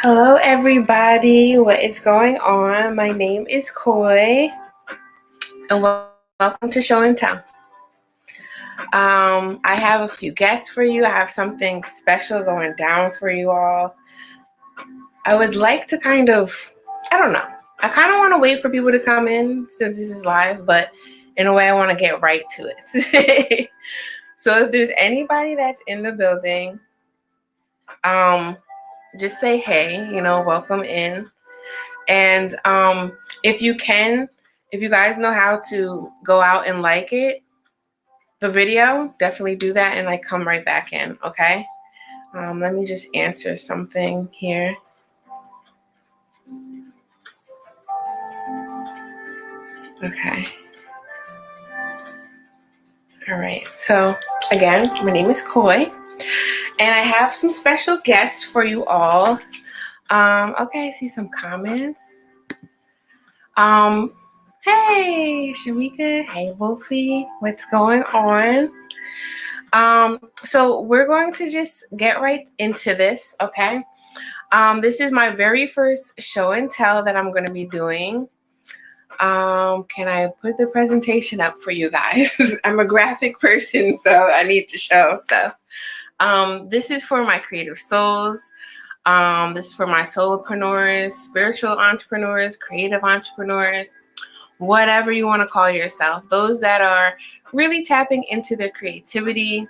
Hello everybody, what is going on? My name is Koi and welcome to Show and Tell. I have a few guests for you. I have something special going down for you all. I would like to I don't know. I kind of want to wait for people to come in since this is live, but in a way I want to get right to it. So if there's anybody that's in the building, just say hey, welcome in. And if you guys know how to go out and like the video, definitely do that and come right back in, okay? Let me just answer something here. Okay. All right. So again, my name is Koi, and I have some special guests for you all. Okay, I see some comments. Hey, Shamika. Hey, Wolfie. What's going on? So we're going to just get right into this, okay? This is my very first show and tell that I'm going to be doing. Can I put the presentation up for you guys? I'm a graphic person, so I need to show stuff. This is for my creative souls. This is for my solopreneurs, spiritual entrepreneurs, creative entrepreneurs, whatever you want to call yourself. Those that are really tapping into their creativity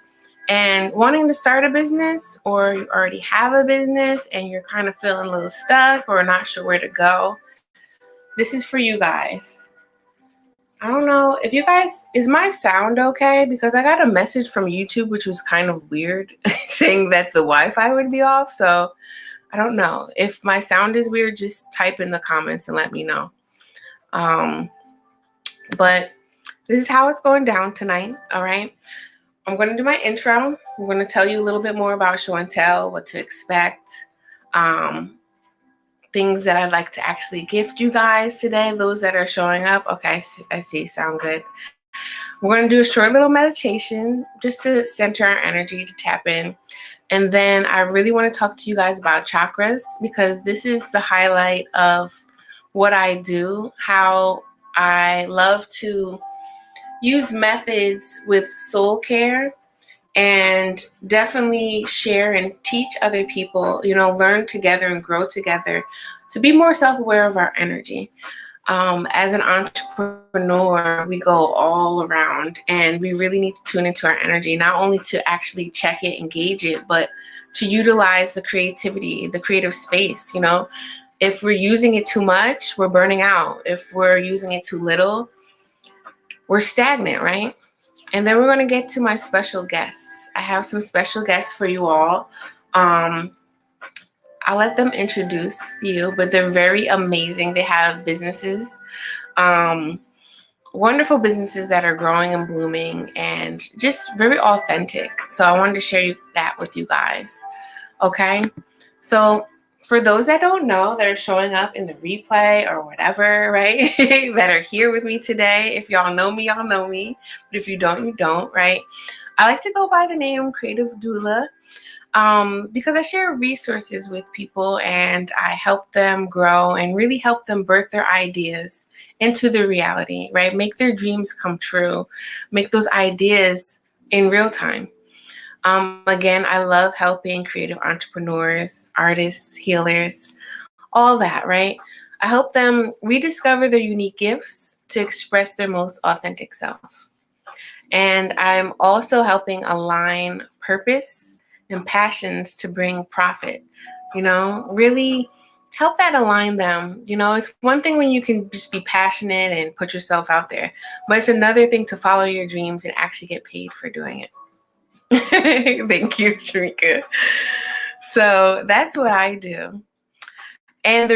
and wanting to start a business, or you already have a business and you're kind of feeling a little stuck or not sure where to go. This is for you guys. I don't know if you guys, is my sound okay? Because I got a message from YouTube, which was kind of weird, saying that the Wi-Fi would be off. So I don't know. If my sound is weird, just type in the comments and let me know. But this is how it's going down tonight, all right? I'm going to do my intro. I'm going to tell you a little bit more about show and tell, what to expect, things that I'd like to actually gift you guys today, those that are showing up. Okay, I see. Sound good. We're going to do a short little meditation just to center our energy, to tap in. And then I really want to talk to you guys about chakras, because this is the highlight of what I do, how I love to use methods with soul care and definitely share and teach other people, learn together and grow together to be more self-aware of our energy. As an entrepreneur, we go all around and we really need to tune into our energy, not only to actually check it, engage it, but to utilize the creativity, the creative space. If we're using it too much, we're burning out. If we're using it too little, we're stagnant, right? And then we're going to get to my special guests. I have some special guests for you all. I'll let them introduce you, but they're very amazing. They have businesses, wonderful businesses that are growing and blooming and just very authentic. So I wanted to share that with you guys. Okay. So for those that don't know, that are showing up in the replay or whatever, right, that are here with me today, if y'all know me, y'all know me. But if you don't, you don't, right? I like to go by the name Creative Doula because I share resources with people and I help them grow and really help them birth their ideas into the reality, right? Make their dreams come true, make those ideas in real time. Again, I love helping creative entrepreneurs, artists, healers, all that, right? I help them rediscover their unique gifts to express their most authentic self. And I'm also helping align purpose and passions to bring profit, really help that align them. It's one thing when you can just be passionate and put yourself out there, but it's another thing to follow your dreams and actually get paid for doing it. Thank you, Shamika. So that's what I do. And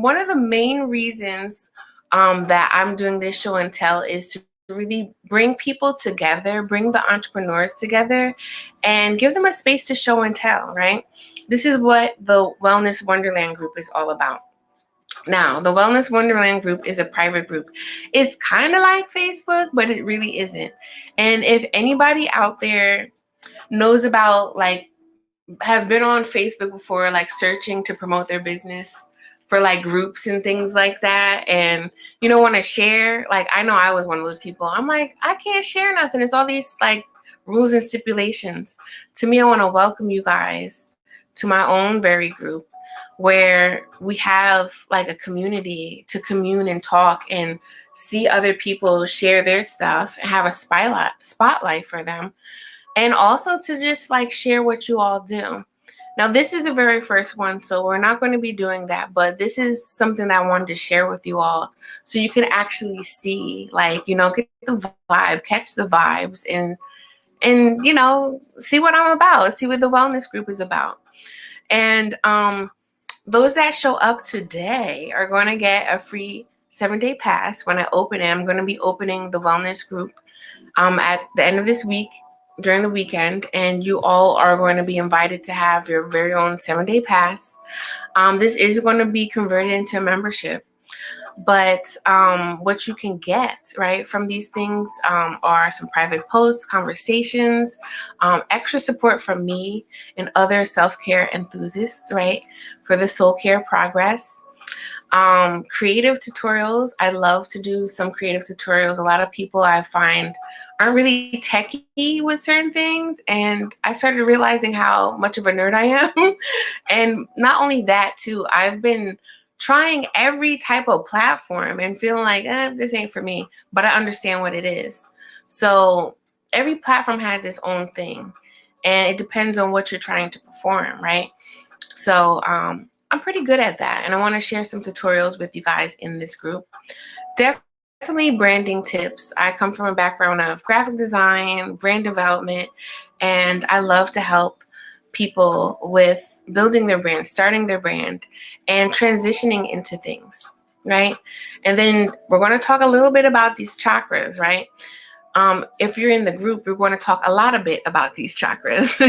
one of the main reasons that I'm doing this show and tell is to really bring people together, bring the entrepreneurs together and give them a space to show and tell, right? This is what the Wellness Wonderland group is all about. Now, the Wellness Wonderland group is a private group. It's kind of like Facebook, but it really isn't. And if anybody out there knows about have been on Facebook before, like searching to promote their business for like groups and things like that, and want to share. Like, I know I was one of those people. I'm like, I can't share nothing. It's all these like rules and stipulations. To me, I want to welcome you guys to my own very group, where we have like a community to commune and talk and see other people share their stuff and have a spotlight for them, and also to just like share what you all do. Now, this is the very first one, so we're not going to be doing that, but this is something that I wanted to share with you all so you can actually see, like, get the vibe, catch the vibes, and see what I'm about, see what the wellness group is about. And those that show up today are going to get a free 7-day pass when I open it. I'm going to be opening the wellness group at the end of this week, during the weekend, and you all are going to be invited to have your very own 7-day pass. This is going to be converted into a membership, but what you can get right from these things are some private posts, conversations, extra support from me and other self-care enthusiasts, right, for the soul care progress. Creative tutorials. I love to do some creative tutorials. A lot of people I find aren't really techy with certain things, and I started realizing how much of a nerd I am. And not only that too, I've been trying every type of platform and feeling like this ain't for me, but I understand what it is. So every platform has its own thing, and it depends on what you're trying to perform, right? So I'm pretty good at that, and I want to share some tutorials with you guys in this group. Definitely branding tips. I come from a background of graphic design, brand development, and I love to help people with building their brand, starting their brand, and transitioning into things, right? And then we're going to talk a little bit about these chakras, right? If you're in the group, we're going to talk a bit about these chakras.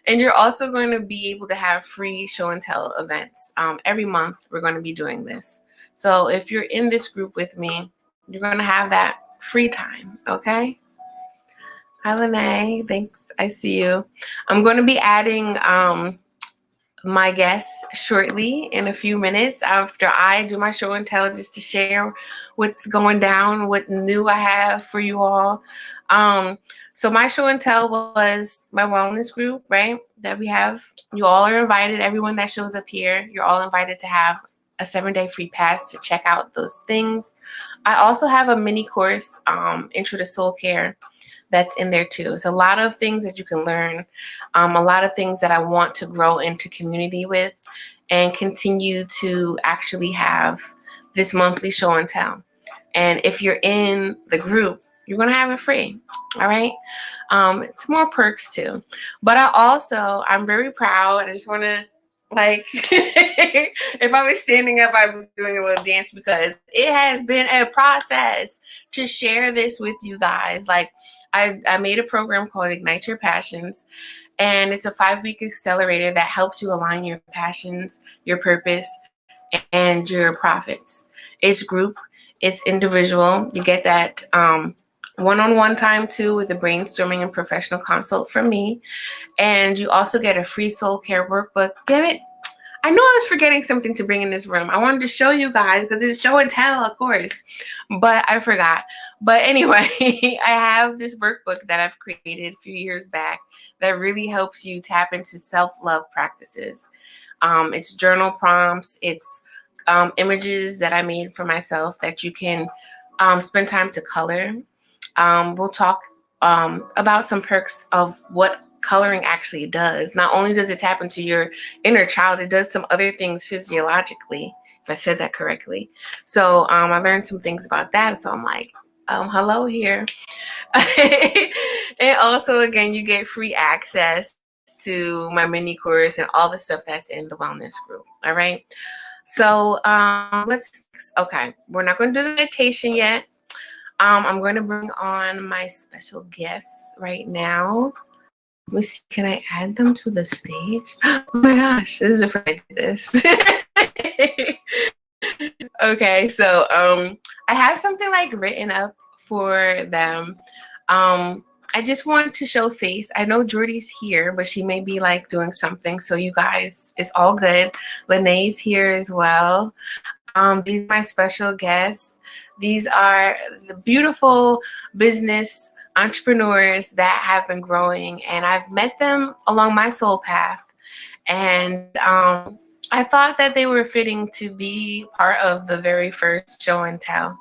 And you're also going to be able to have free show and tell events. Every month, we're going to be doing this. So if you're in this group with me, you're going to have that free time, okay? Hi, Lene. Thanks. I see you. I'm going to be adding my guests shortly in a few minutes after I do my show and tell, just to share what's going down, what new I have for you all. So my show and tell was my wellness group, right, that we have. You all are invited. Everyone that shows up here, you're all invited to have a 7-day free pass to check out those things. I also have a mini course, Intro to Soul Care, that's in there too. It's a lot of things that you can learn, a lot of things that I want to grow into community with and continue to actually have this monthly show and tell. And if you're in the group, you're going to have it free. All right. It's more perks too. But I'm very proud. I just want to, like, if I was standing up, I'd be doing a little dance, because it has been a process to share this with you guys. Like, I made a program called Ignite Your Passions, and it's a 5-week accelerator that helps you align your passions, your purpose, and your profits. It's group, it's individual. You get that one-on-one time too, with a brainstorming and professional consult from me. And you also get a free soul care workbook. Damn it, I knew I was forgetting something to bring in this room. I wanted to show you guys because it's show and tell, of course, but I forgot. But anyway, I have this workbook that I've created a few years back that really helps you tap into self-love practices. It's journal prompts. It's images that I made for myself that you can spend time to color. We'll talk about some perks of what coloring actually does. Not only does it tap into your inner child, it does some other things physiologically, if I said that correctly. So I learned some things about that. So I'm like, hello here. And also, again, you get free access to my mini course and all the stuff that's in the wellness group. All right. So okay, we're not going to do the meditation yet. I'm going to bring on my special guests right now. Let me see, can I add them to the stage? Oh my gosh, this is the first time I did this. Okay, so I have something like written up for them. I just want to show face. I know Jordie's here, but she may be like doing something. So you guys, it's all good. Lene's here as well. These are my special guests. These are the beautiful business entrepreneurs that have been growing, and I've met them along my soul path. And I thought that they were fitting to be part of the very first show and tell.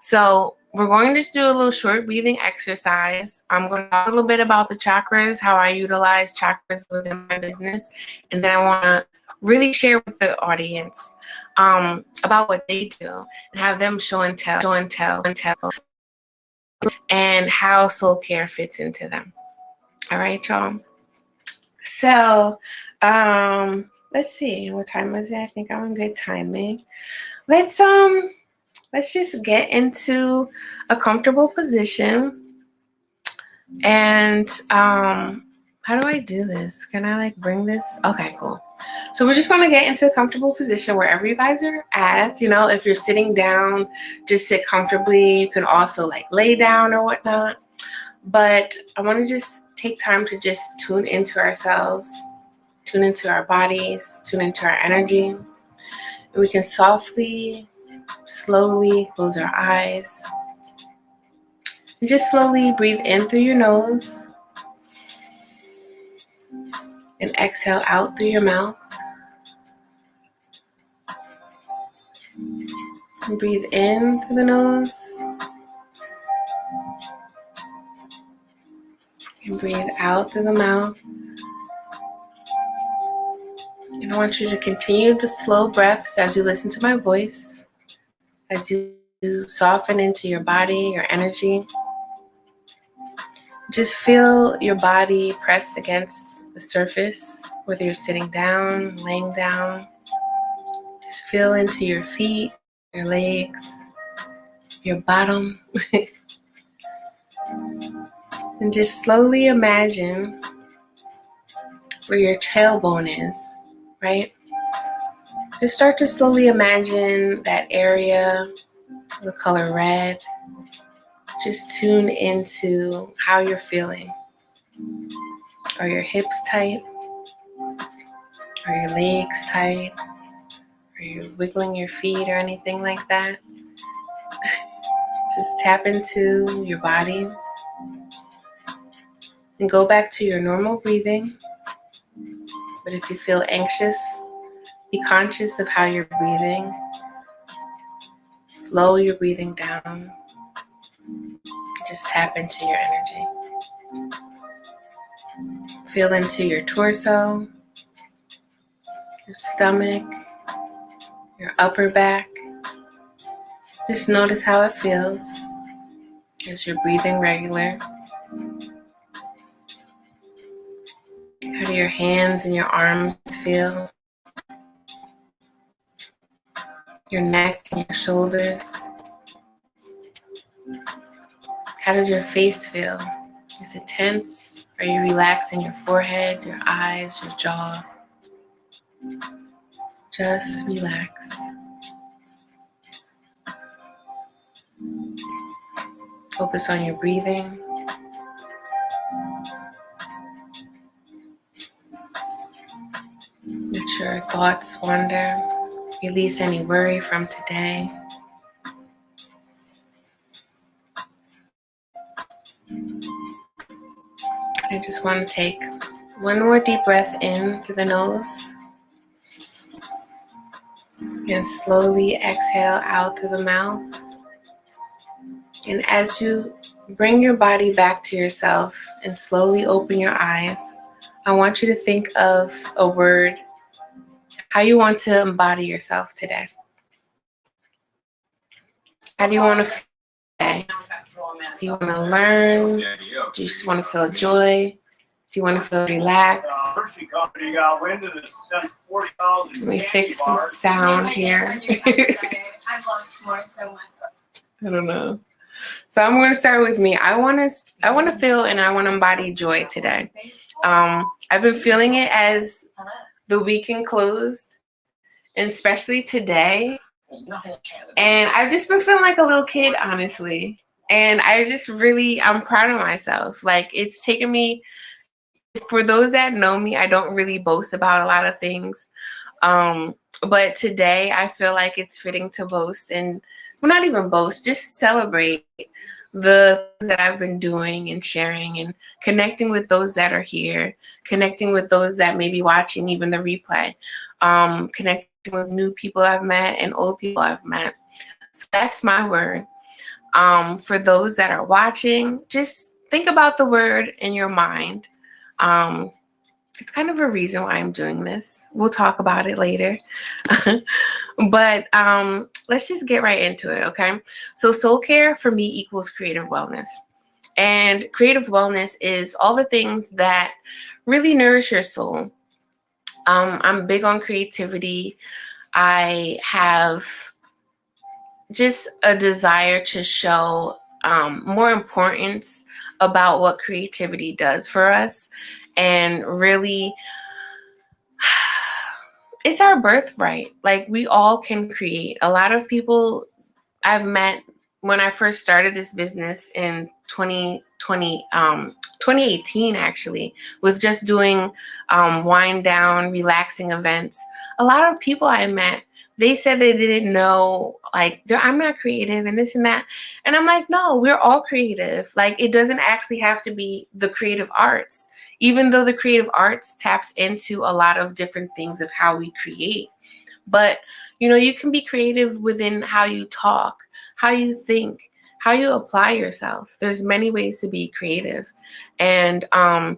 So we're going to just do a little short breathing exercise. I'm going to talk a little bit about the chakras, how I utilize chakras within my business. And then I want to really share with the audience about what they do and have them show and tell, and how soul care fits into them. All right, y'all. So let's see, what time is it? I think I'm in good timing. Let's just get into a comfortable position. And how do I do this? Can I like bring this? Okay, cool. So we're just going to get into a comfortable position wherever you guys are at. You know, if you're sitting down, just sit comfortably. You can also like lay down or whatnot. But I want to just take time to just tune into ourselves, tune into our bodies, tune into our energy. And we can softly, slowly close our eyes. And just slowly breathe in through your nose. And exhale out through your mouth. And breathe in through the nose. And breathe out through the mouth. And I want you to continue the slow breaths as you listen to my voice, as you soften into your body, your energy. Just feel your body press against the surface, whether you're sitting down, laying down. Just feel into your feet, your legs, your bottom. And just slowly imagine where your tailbone is, right? Just start to slowly imagine that area, the color red. Just tune into how you're feeling. Are your hips tight? Are your legs tight? Are you wiggling your feet or anything like that? Just tap into your body and go back to your normal breathing. But if you feel anxious, be conscious of how you're breathing. Slow your breathing down. Just tap into your energy. Feel into your torso, your stomach, your upper back. Just notice how it feels as you're breathing regular. How do your hands and your arms feel? Your neck and your shoulders. How does your face feel? Is it tense? Are you relaxing your forehead, your eyes, your jaw? Just relax. Focus on your breathing. Let your thoughts wander. Release any worry from today. I just want to take one more deep breath in through the nose and slowly exhale out through the mouth. And as you bring your body back to yourself and slowly open your eyes, I want you to think of a word, how you want to embody yourself today. How do you want to feel today? Do you want to learn? Do you just want to feel joy? Do you want to feel relaxed? Let me fix the sound here. I don't know. So I'm going to start with me. I want to feel and I want to embody joy today. I've been feeling it as the weekend closed, and especially today. And I've just been feeling like a little kid, honestly. And I'm proud of myself. Like, it's taken me, for those that know me, I don't really boast about a lot of things. But today I feel like it's fitting to boast, and well, not even boast, just celebrate the things that I've been doing and sharing and connecting with those that are here, connecting with those that may be watching even the replay, connecting with new people I've met and old people I've met. So that's my word. For those that are watching, just think about the word in your mind. It's kind of a reason why I'm doing this. We'll talk about it later. But let's just get right into it, okay? So soul care for me equals creative wellness. And creative wellness is all the things that really nourish your soul. I'm big on creativity. I have just a desire to show more importance about what creativity does for us. And really, it's our birthright. Like, we all can create. A lot of people I've met when I first started this business in 2018, actually, with just doing wind down, relaxing events. A lot of people I met, they said they didn't know, like, I'm not creative and this and that. And I'm like, no, we're all creative. Like, it doesn't actually have to be the creative arts, even though the creative arts taps into a lot of different things of how we create. But, you can be creative within how you talk, how you think, how you apply yourself. There's many ways to be creative. And a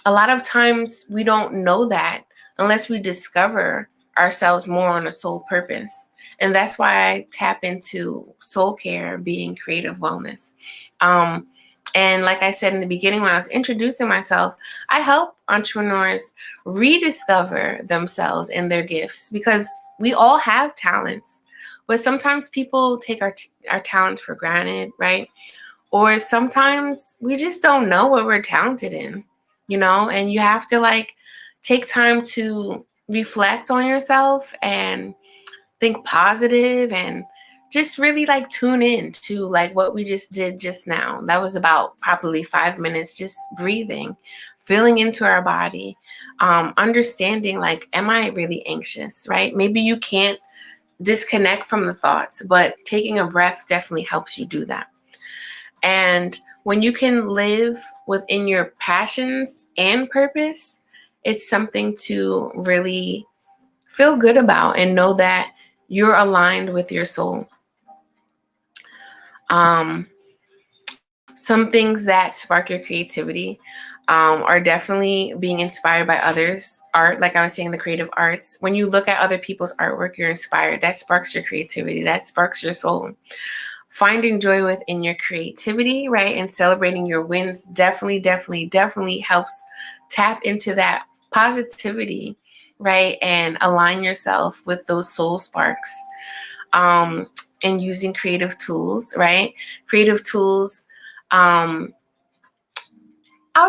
lot of times we don't know that unless we discover ourselves more on a soul purpose. And that's why I tap into soul care being creative wellness. And like I said in the beginning, when I was introducing myself, I help entrepreneurs rediscover themselves and their gifts, because we all have talents, but sometimes people take our talents for granted, right? Or sometimes we just don't know what we're talented in, and you have to take time to reflect on yourself and think positive and just really tune in to what we just did just now. That was about probably 5 minutes, just breathing, feeling into our body, understanding am I really anxious, right? Maybe you can't disconnect from the thoughts, but taking a breath definitely helps you do that. And when you can live within your passions and purpose, it's something to really feel good about and know that you're aligned with your soul. Some things that spark your creativity are definitely being inspired by others' art. Like I was saying, the creative arts. When you look at other people's artwork, you're inspired. That sparks your creativity. That sparks your soul. Finding joy within your creativity, right? And celebrating your wins definitely helps tap into that positivity, right? And align yourself with those soul sparks. And using creative tools, right? Creative tools, I'll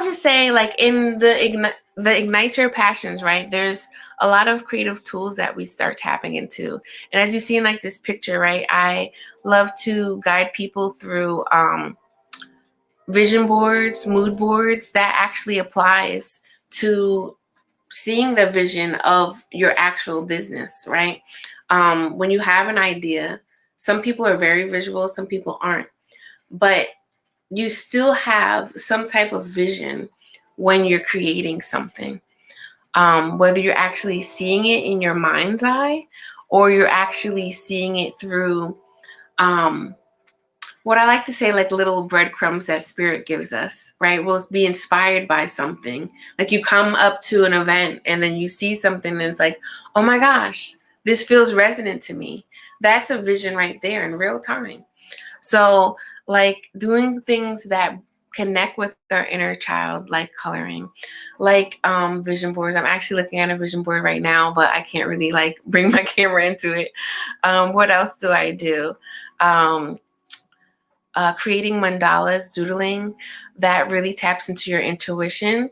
just say in the Ignite Your Passions, right? There's a lot of creative tools that we start tapping into. And as you see in this picture, right? I love to guide people through vision boards, mood boards. That actually applies to seeing the vision of your actual business, right? When you have an idea, some people are very visual, some people aren't. But you still have some type of vision when you're creating something. Whether you're actually seeing it in your mind's eye or you're actually seeing it through what I like to say, little breadcrumbs that spirit gives us, right? We'll be inspired by something. You come up to an event and then you see something and it's oh my gosh, this feels resonant to me. That's a vision right there in real time. So doing things that connect with our inner child, like coloring, vision boards. I'm actually looking at a vision board right now, but I can't really bring my camera into it. What else do I do? Creating mandalas, doodling, that really taps into your intuition.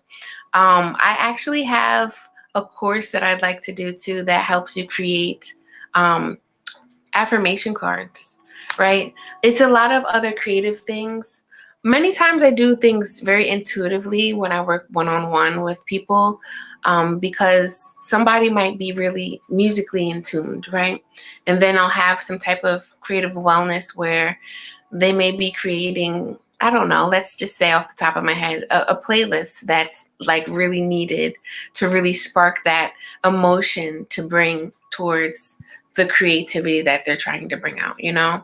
I actually have a course that I'd like to do too that helps you create affirmation cards. right? It's a lot of other creative things. Many times I do things very intuitively when I work one-on-one with people, because somebody might be really musically in tuned, right? And then I'll have some type of creative wellness where they may be creating, I don't know, let's just say off the top of my head, a playlist that's like really needed to really spark that emotion to bring towards the creativity that they're trying to bring out, you know?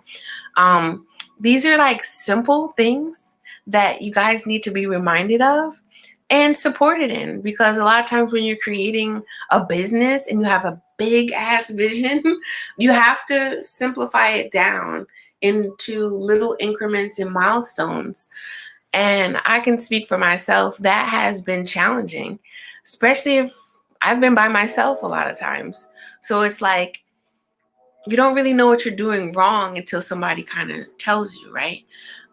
These are like simple things that you guys need to be reminded of and supported in, because a lot of times when you're creating a business and you have a big ass vision, you have to simplify it down into little increments and milestones. And I can speak for myself, that has been challenging, especially if I've been by myself a lot of times. So it's like you don't really know what you're doing wrong until somebody kind of tells you, right?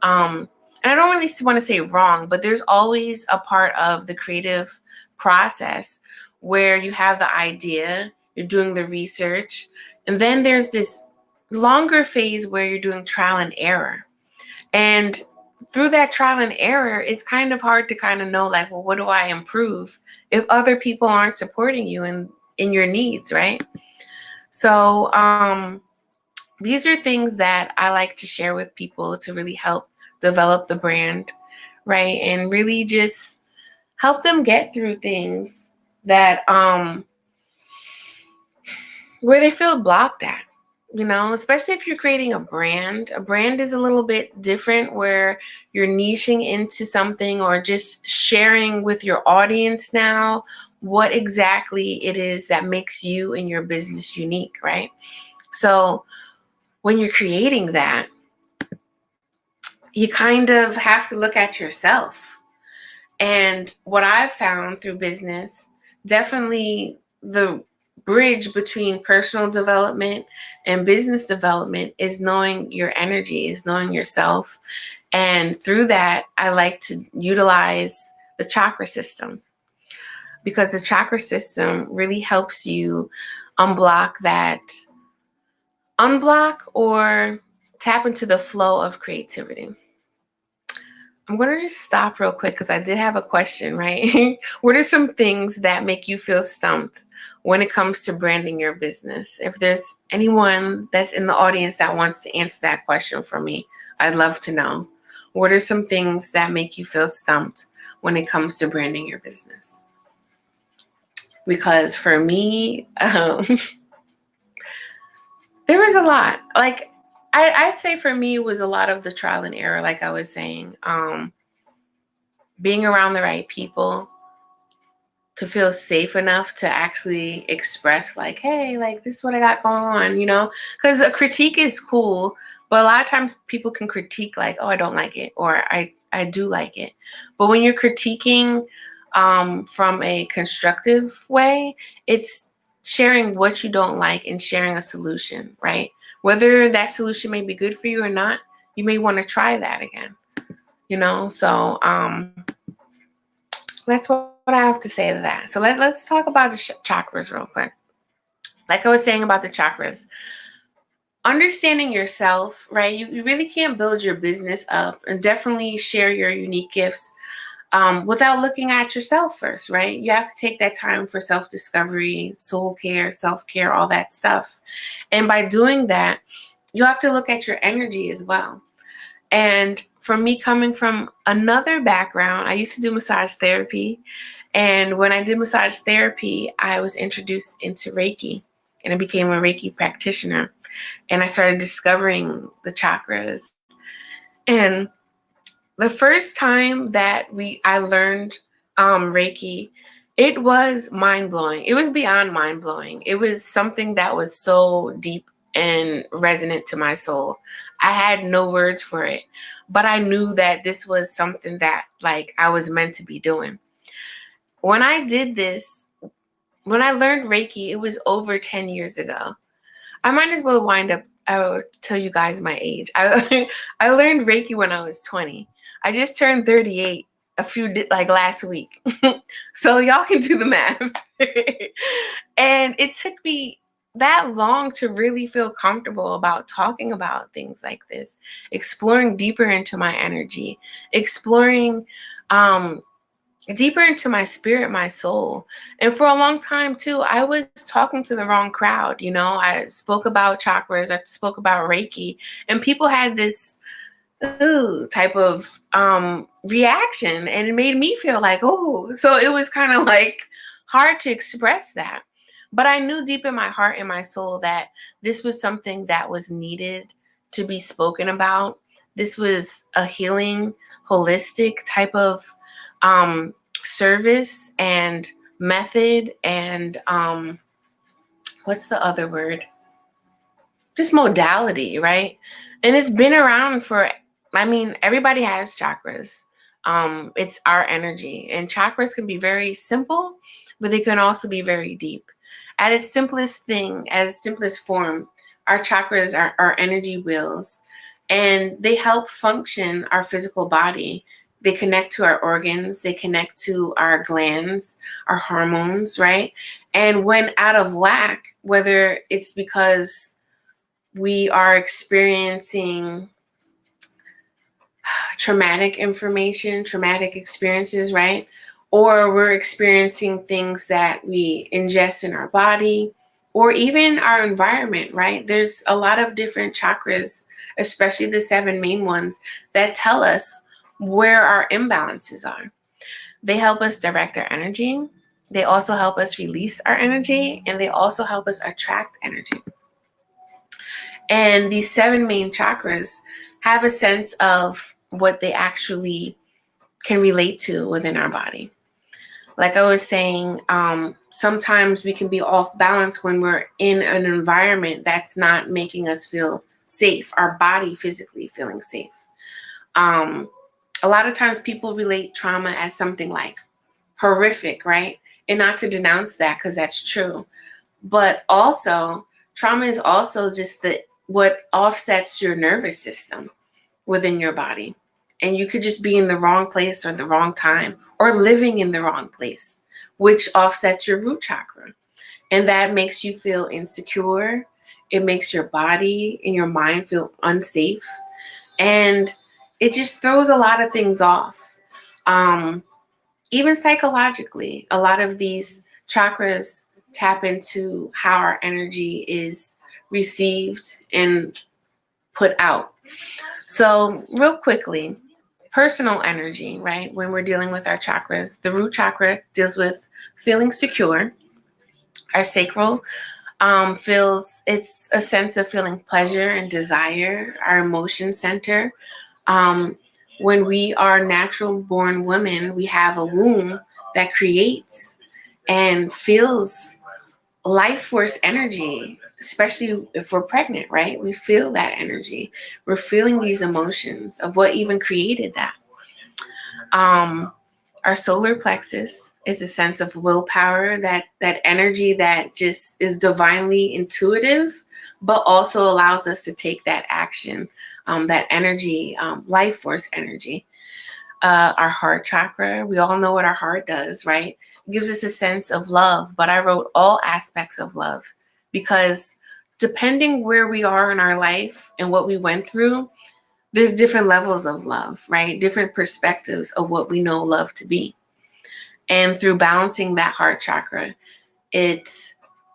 And I don't really want to say wrong, but there's always a part of the creative process where you have the idea, you're doing the research, and then there's this longer phase where you're doing trial and error. And through that trial and error, it's kind of hard to kind of know, like, well, what do I improve if other people aren't supporting you in your needs, right? So these are things that I like to share with people to really help develop the brand, right? And really just help them get through things that where they feel blocked at, you know, especially if you're creating a brand. A brand is a little bit different where you're niching into something or just sharing with your audience now what exactly it is that makes you and your business unique, right? So when you're creating that, you kind of have to look at yourself. And what I've found through business, definitely the bridge between personal development and business development is knowing your energy, is knowing yourself. And through that, I like to utilize the chakra system, because the chakra system really helps you unblock or tap into the flow of creativity. I'm going to just stop real quick because I did have a question, right? What are some things that make you feel stumped when it comes to branding your business? If there's anyone that's in the audience that wants to answer that question for me, I'd love to know. What are some things that make you feel stumped when it comes to branding your business? Because for me, there was a lot. Like, I'd say for me, it was a lot of the trial and error, like I was saying. Being around the right people to feel safe enough to actually express, like, hey, like, this is what I got going on, you know? Because a critique is cool, but a lot of times people can critique like, oh, I don't like it, or I do like it. But when you're critiquing from a constructive way, it's sharing what you don't like and sharing a solution, right? Whether that solution may be good for you or not, you may want to try that again, you know? So that's what I have to say to that. So let's talk about the chakras real quick. Like I was saying about the chakras, understanding yourself, right? You really can't build your business up and definitely share your unique gifts without looking at yourself first, right? You have to take that time for self-discovery, soul care, self-care, all that stuff. And by doing that, you have to look at your energy as well. And for me, coming from another background, I used to do massage therapy. And when I did massage therapy, I was introduced into Reiki, and I became a Reiki practitioner. And I started discovering the chakras. And the first time that I learned Reiki, it was mind-blowing. It was beyond mind-blowing. It was something that was so deep and resonant to my soul. I had no words for it, but I knew that this was something that, like, I was meant to be doing. When I did this, when I learned Reiki, it was over 10 years ago. I might as well I will tell you guys my age. I learned Reiki when I was 20. I just turned 38 last week. So y'all can do the math. And it took me that long to really feel comfortable about talking about things like this, exploring deeper into my energy, exploring deeper into my spirit, my soul. And for a long time too, I was talking to the wrong crowd. I spoke about chakras, I spoke about Reiki, and people had this type of reaction, and it made me feel like, oh, so it was kind of like hard to express that. But I knew deep in my heart and my soul that this was something that was needed to be spoken about. This was a healing, holistic type of service and method, and what's the other word? Just modality, right? And it's been around everybody has chakras. It's our energy, and chakras can be very simple, but they can also be very deep. At its simplest form, our chakras are our energy wheels, and they help function our physical body. They connect to our organs, they connect to our glands, our hormones, right? And when out of whack, whether it's because we are experiencing traumatic experiences, right? Or we're experiencing things that we ingest in our body, or even our environment, right? There's a lot of different chakras, especially the 7 main ones, that tell us where our imbalances are. They help us direct our energy. They also help us release our energy, and they also help us attract energy. And these 7 main chakras have a sense of what they actually can relate to within our body. Like I was saying, sometimes we can be off balance when we're in an environment that's not making us feel safe, our body physically feeling safe. A lot of times people relate trauma as something like horrific, right? And not to denounce that, because that's true. But also, trauma is also just what offsets your nervous system within your body. And you could just be in the wrong place or the wrong time, or living in the wrong place, which offsets your root chakra. And that makes you feel insecure. It makes your body and your mind feel unsafe. And it just throws a lot of things off. Even psychologically, a lot of these chakras tap into how our energy is received and put out. So real quickly, personal energy, right? When we're dealing with our chakras, the root chakra deals with feeling secure. Our sacral it's a sense of feeling pleasure and desire. Our emotion center. When we are natural born women, we have a womb that creates and feels life force energy, especially if we're pregnant, right? We feel that energy. We're feeling these emotions of what even created that. Our solar plexus is a sense of willpower, that energy that just is divinely intuitive, but also allows us to take that action, that energy, life force energy. Our heart chakra, we all know what our heart does, right? It gives us a sense of love, but I wrote all aspects of love, because depending where we are in our life and what we went through, there's different levels of love, right? Different perspectives of what we know love to be. And through balancing that heart chakra, it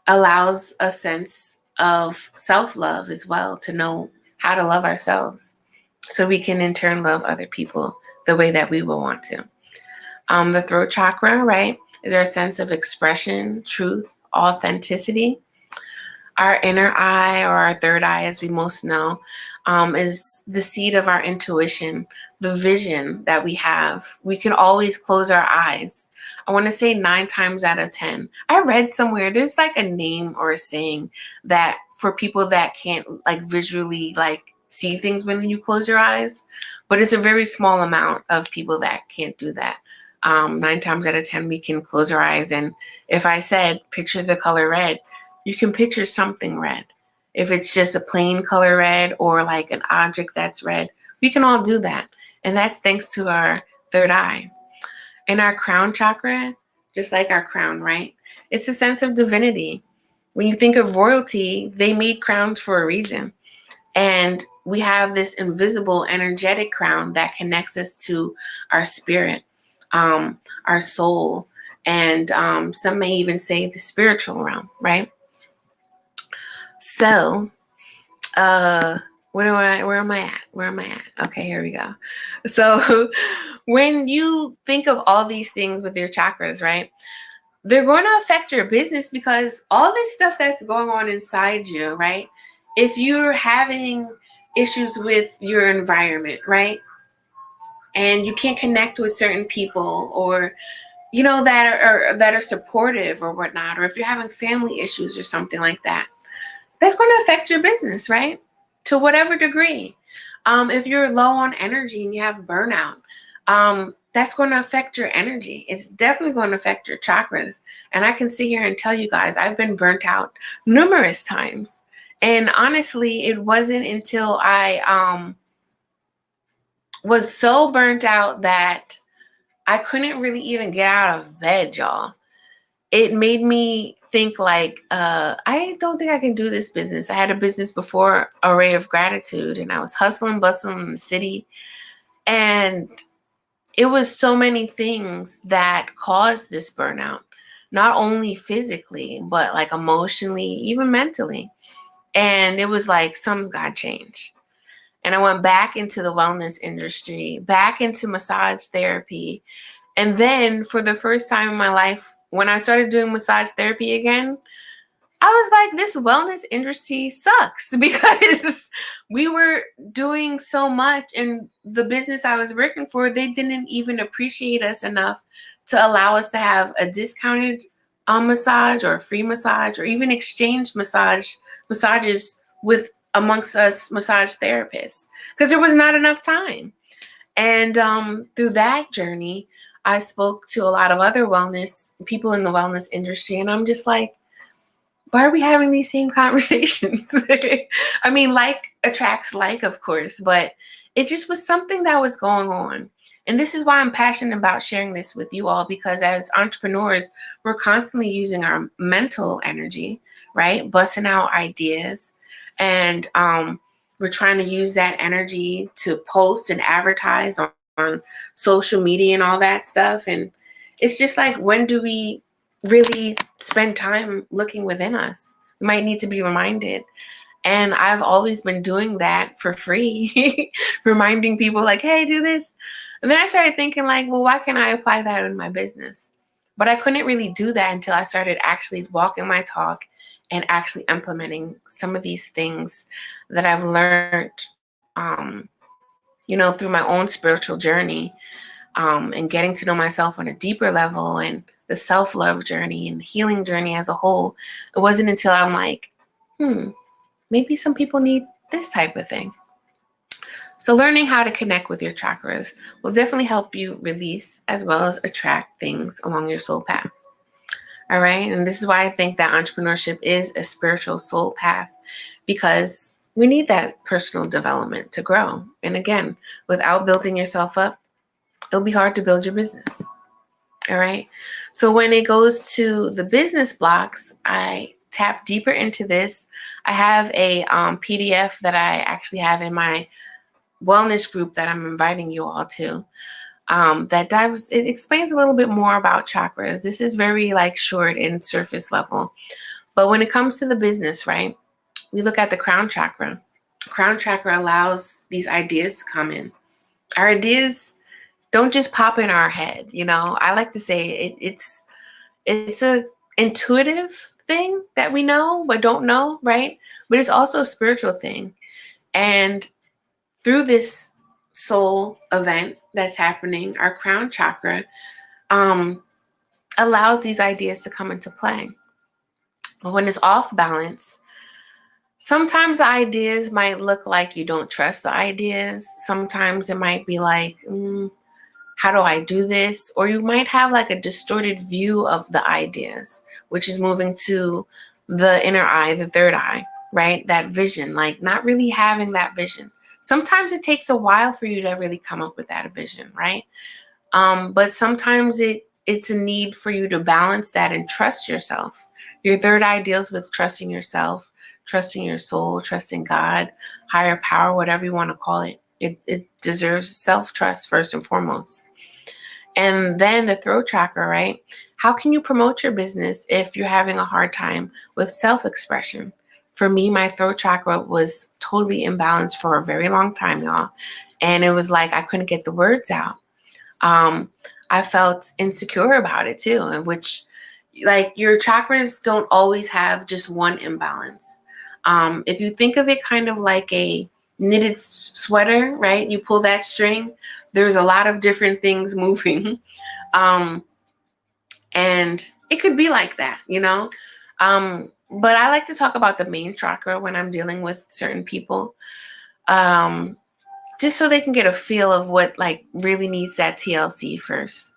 allows a sense of self-love as well, to know how to love ourselves, so we can in turn love other people the way that we will want to. The throat chakra, right, is our sense of expression, truth, authenticity. Our inner eye, or our third eye, as we most know, is the seat of our intuition, the vision that we have. We can always close our eyes. I want to say 9 times out of 10. I read somewhere there's like a name or a saying that for people that can't like visually like see things when you close your eyes, but it's a very small amount of people that can't do that. 9 times out of 10, we can close our eyes. And if I said, picture the color red, you can picture something red. If it's just a plain color red or like an object that's red, we can all do that. And that's thanks to our third eye. And our crown chakra, just like our crown, right? It's a sense of divinity. When you think of royalty, they made crowns for a reason. And we have this invisible energetic crown that connects us to our spirit, our soul, and some may even say the spiritual realm, right? So, where am I at? Okay, here we go. So when you think of all these things with your chakras, right, they're going to affect your business because all this stuff that's going on inside you, right? If you're having issues with your environment, right, and you can't connect with certain people, or that are supportive or whatnot, or if you're having family issues or something like that, that's going to affect your business, right? To whatever degree. If you're low on energy and you have burnout, that's going to affect your energy. It's definitely going to affect your chakras. And I can sit here and tell you guys, I've been burnt out numerous times. And honestly, it wasn't until I was so burnt out that I couldn't really even get out of bed, y'all. It made me think like, I don't think I can do this business. I had a business before, Array of Gratitude, and I was hustling, bustling in the city. And it was so many things that caused this burnout, not only physically, but like emotionally, even mentally. And it was like, something's got to change. And I went back into the wellness industry, back into massage therapy. And then for the first time in my life, when I started doing massage therapy again, I was like, this wellness industry sucks, because we were doing so much, and the business I was working for, they didn't even appreciate us enough to allow us to have a discounted massage or a free massage, or even exchange massages with amongst us massage therapists, because there was not enough time. And through that journey, I spoke to a lot of other wellness people in the wellness industry, and I'm just like, why are we having these same conversations? I mean, like attracts like, of course, but it just was something that was going on. And this is why I'm passionate about sharing this with you all, because as entrepreneurs, we're constantly using our mental energy, right? Busting out ideas. And we're trying to use that energy to post and advertise on social media and all that stuff. And it's just like, when do we really spend time looking within us? We might need to be reminded. And I've always been doing that for free, reminding people like, hey, do this. And then I started thinking like, well, why can't I apply that in my business? But I couldn't really do that until I started actually walking my talk and actually implementing some of these things that I've learned, through my own spiritual journey, and getting to know myself on a deeper level, and the self-love journey and healing journey as a whole. It wasn't until I'm like, maybe some people need this type of thing. So learning how to connect with your chakras will definitely help you release as well as attract things along your soul path. All right. And this is why I think that entrepreneurship is a spiritual soul path, because we need that personal development to grow. And again, without building yourself up, it'll be hard to build your business. All right. So when it goes to the business blocks, I tap deeper into this. I have a PDF that I actually have in my wellness group that I'm inviting you all to. It explains a little bit more about chakras. This is very like short and surface level. But when it comes to the business, right, we look at the crown chakra. Crown chakra allows these ideas to come in. Our ideas don't just pop in our head. I like to say it's a intuitive thing that we know but don't know, right? But it's also a spiritual thing. And through this soul event that's happening, our crown chakra allows these ideas to come into play. But when it's off balance, sometimes the ideas might look like you don't trust the ideas. Sometimes it might be like, how do I do this? Or you might have like a distorted view of the ideas, which is moving to the inner eye, the third eye, right? That vision, like not really having that vision. Sometimes it takes a while for you to really come up with that vision, right? But sometimes it's a need for you to balance that and trust yourself, Your third eye deals with trusting yourself, trusting your soul, trusting God, higher power, whatever you want to call it. It deserves self-trust first and foremost. And then the throat chakra, right? How can you promote your business if you're having a hard time with self-expression? For me, my throat chakra was totally imbalanced for a very long time, y'all. And it was like I couldn't get the words out. I felt insecure about it too, which, like, your chakras don't always have just one imbalance. If you think of it kind of like a knitted sweater, right? You pull that string, there's a lot of different things moving. And it could be like that, you know? But I like to talk about the main chakra when I'm dealing with certain people. Just so they can get a feel of what like really needs that TLC first.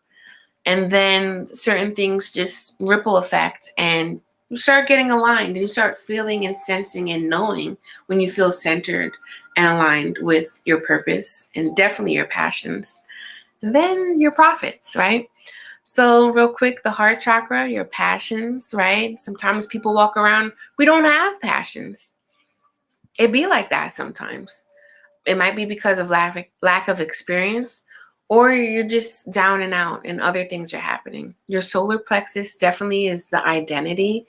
And then certain things just ripple effect and you start getting aligned and you start feeling and sensing and knowing when you feel centered and aligned with your purpose and definitely your passions. Then your profits, right? So real quick, the heart chakra, your passions, right? Sometimes people walk around, we don't have passions. It be like that sometimes. It might be because of lack of experience, or you're just down and out and other things are happening. Your solar plexus definitely is the identity.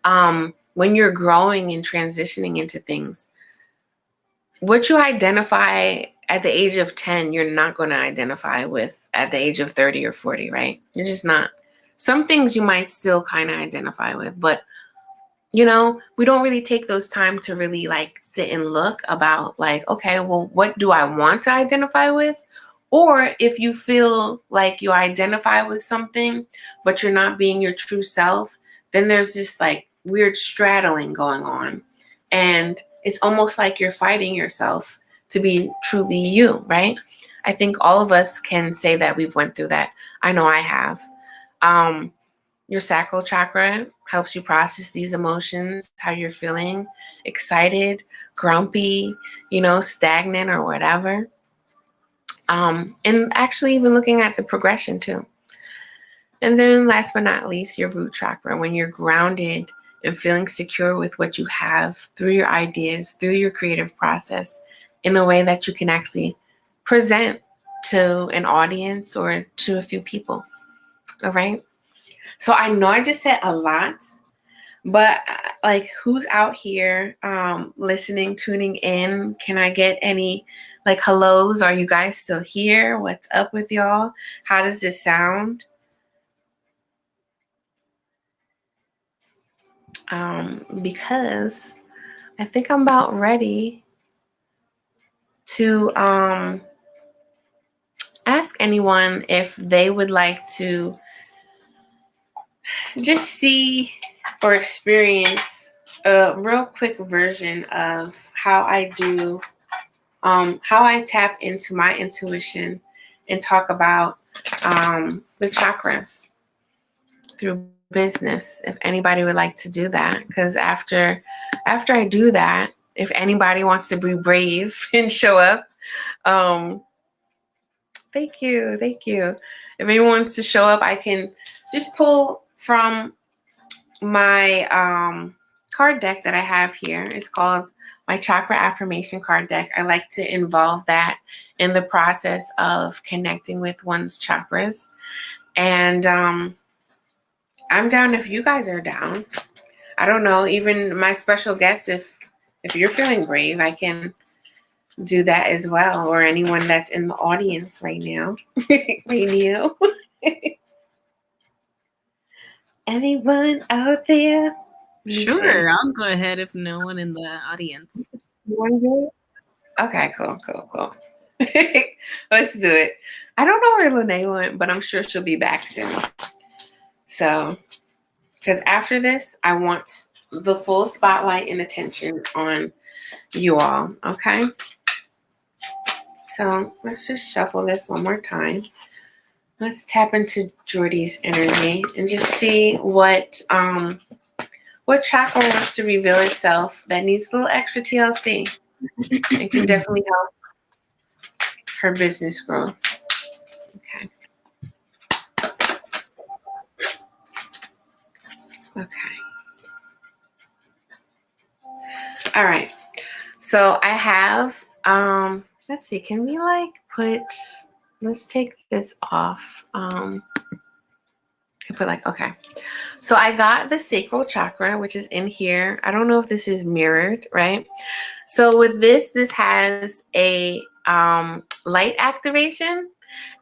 When you're growing and transitioning into things, what you identify at the age of 10, you're not going to identify with at the age of 30 or 40, right? You're just not. Some things you might still kind of identify with, but you know, we don't really take those time to really like sit and look about like, okay, well, what do I want to identify with? Or if you feel like you identify with something, but you're not being your true self, then there's this like weird straddling going on. And it's almost like you're fighting yourself to be truly you, right? I think all of us can say that we've went through that. I know I have. Your sacral chakra helps you process these emotions, how you're feeling, excited, grumpy, you know, stagnant or whatever. And actually even looking at the progression too. And then last but not least, your root chakra, when you're grounded and feeling secure with what you have through your ideas, through your creative process in a way that you can actually present to an audience or to a few people. All right. So I know I just said a lot, but like who's out here listening, tuning in? Can I get any like hellos? Are you guys still here? What's up with y'all? How does this sound? Because I think I'm about ready to ask anyone if they would like to just see or experience a real quick version of how I do, how I tap into my intuition and talk about the chakras through business. If anybody would like to do that, because after I do that, if anybody wants to be brave and show up, thank you. If anyone wants to show up, I can just pull from my card deck that I have here. It's called my Chakra Affirmation card deck. I like to involve that in the process of connecting with one's chakras. And I'm down if you guys are down. I don't know, even my special guest, if you're feeling brave, I can do that as well, or anyone that's in the audience right now. Right now. Anyone out there? Sure, I'll go ahead if no one in the audience. You want to do it? Okay, cool. Let's do it. I don't know where Lene went, but I'm sure she'll be back soon. So, because after this, I want the full spotlight and attention on you all, okay? So let's just shuffle this one more time. Let's tap into Jordie's energy and just see what chakra wants to reveal itself that needs a little extra TLC. It can definitely help her business growth. Okay. Okay. All right. So I have, let's see, can we like let's take this off. I put like, okay. So I got the sacral chakra, which is in here. I don't know if this is mirrored, right? So with this has a light activation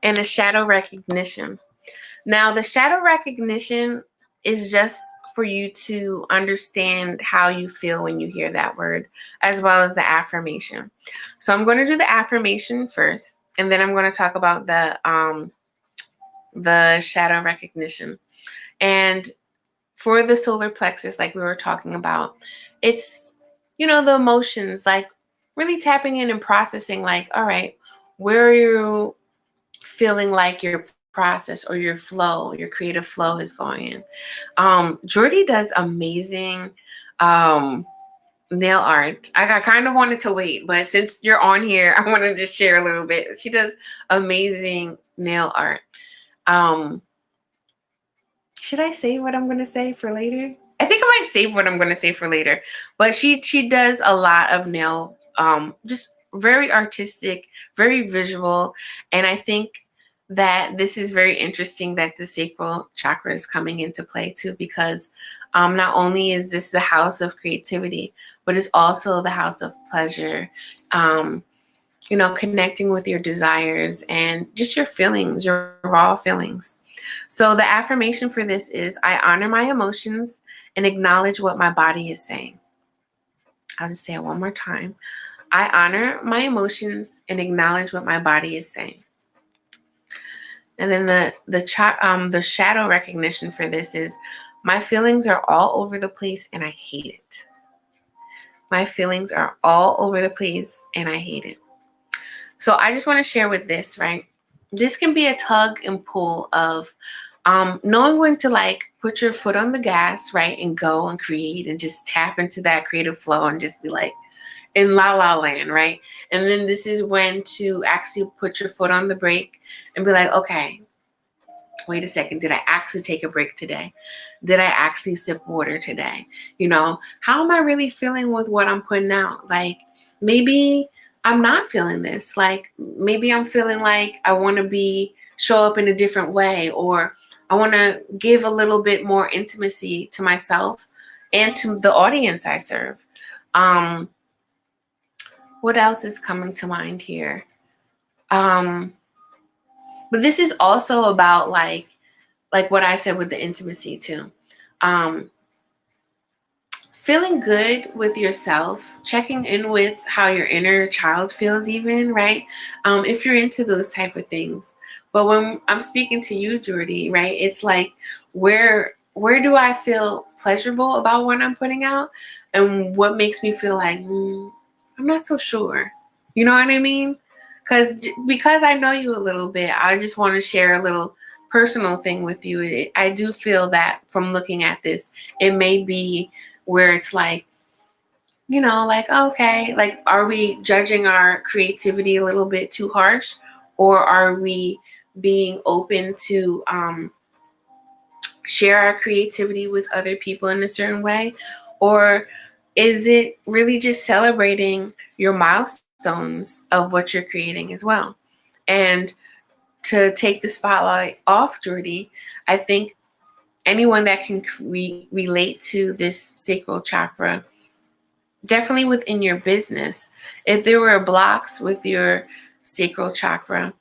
and a shadow recognition. Now, the shadow recognition is just for you to understand how you feel when you hear that word, as well as the affirmation. So I'm going to do the affirmation first, and then I'm going to talk about the shadow recognition. And for the solar plexus, like we were talking about, it's, the emotions, like really tapping in and processing, like, all right, where are you feeling like your process or your flow, your creative flow is going in. Jordie does amazing nail art. I kind of wanted to wait, but since you're on here, I want to just share a little bit. She does amazing nail art. Should I save what I'm going to say for later? I think I might save what I'm going to say for later. But she does a lot of nail, just very artistic, very visual. And I think that this is very interesting that the sacral chakra is coming into play too, because not only is this the house of creativity, but it's also the house of pleasure, connecting with your desires and just your feelings, your raw feelings. So the affirmation for this is, I honor my emotions and acknowledge what my body is saying. I'll just say it one more time. I honor my emotions and acknowledge what my body is saying. And then the shadow recognition for this is, my feelings are all over the place and I hate it. My feelings are all over the place and I hate it. So I just want to share with this, right? This can be a tug and pull of knowing when to like put your foot on the gas, right? And go and create and just tap into that creative flow and just be like in la la land, right? And then this is when to actually put your foot on the brake and be like, okay, wait a second. Did I actually take a break today? Did I actually sip water today? How am I really feeling with what I'm putting out? Like maybe I'm not feeling this. Like maybe I'm feeling like I want to show up in a different way, or I want to give a little bit more intimacy to myself and to the audience I serve. What else is coming to mind here? But this is also about like what I said with the intimacy too. Feeling good with yourself, checking in with how your inner child feels even, right? If you're into those type of things. But when I'm speaking to you, Jordie, right, it's like, where do I feel pleasurable about what I'm putting out? And what makes me feel like, I'm not so sure. You know what I mean? Because I know you a little bit, I just want to share a little personal thing with you. I do feel that from looking at this, it may be where it's like, like, okay, like, are we judging our creativity a little bit too harsh? Or are we being open to share our creativity with other people in a certain way? Or is it really just celebrating your milestones of what you're creating as well? And to take the spotlight off Jordie, I think anyone that can relate to this sacral chakra, definitely within your business, if there were blocks with your sacral chakra,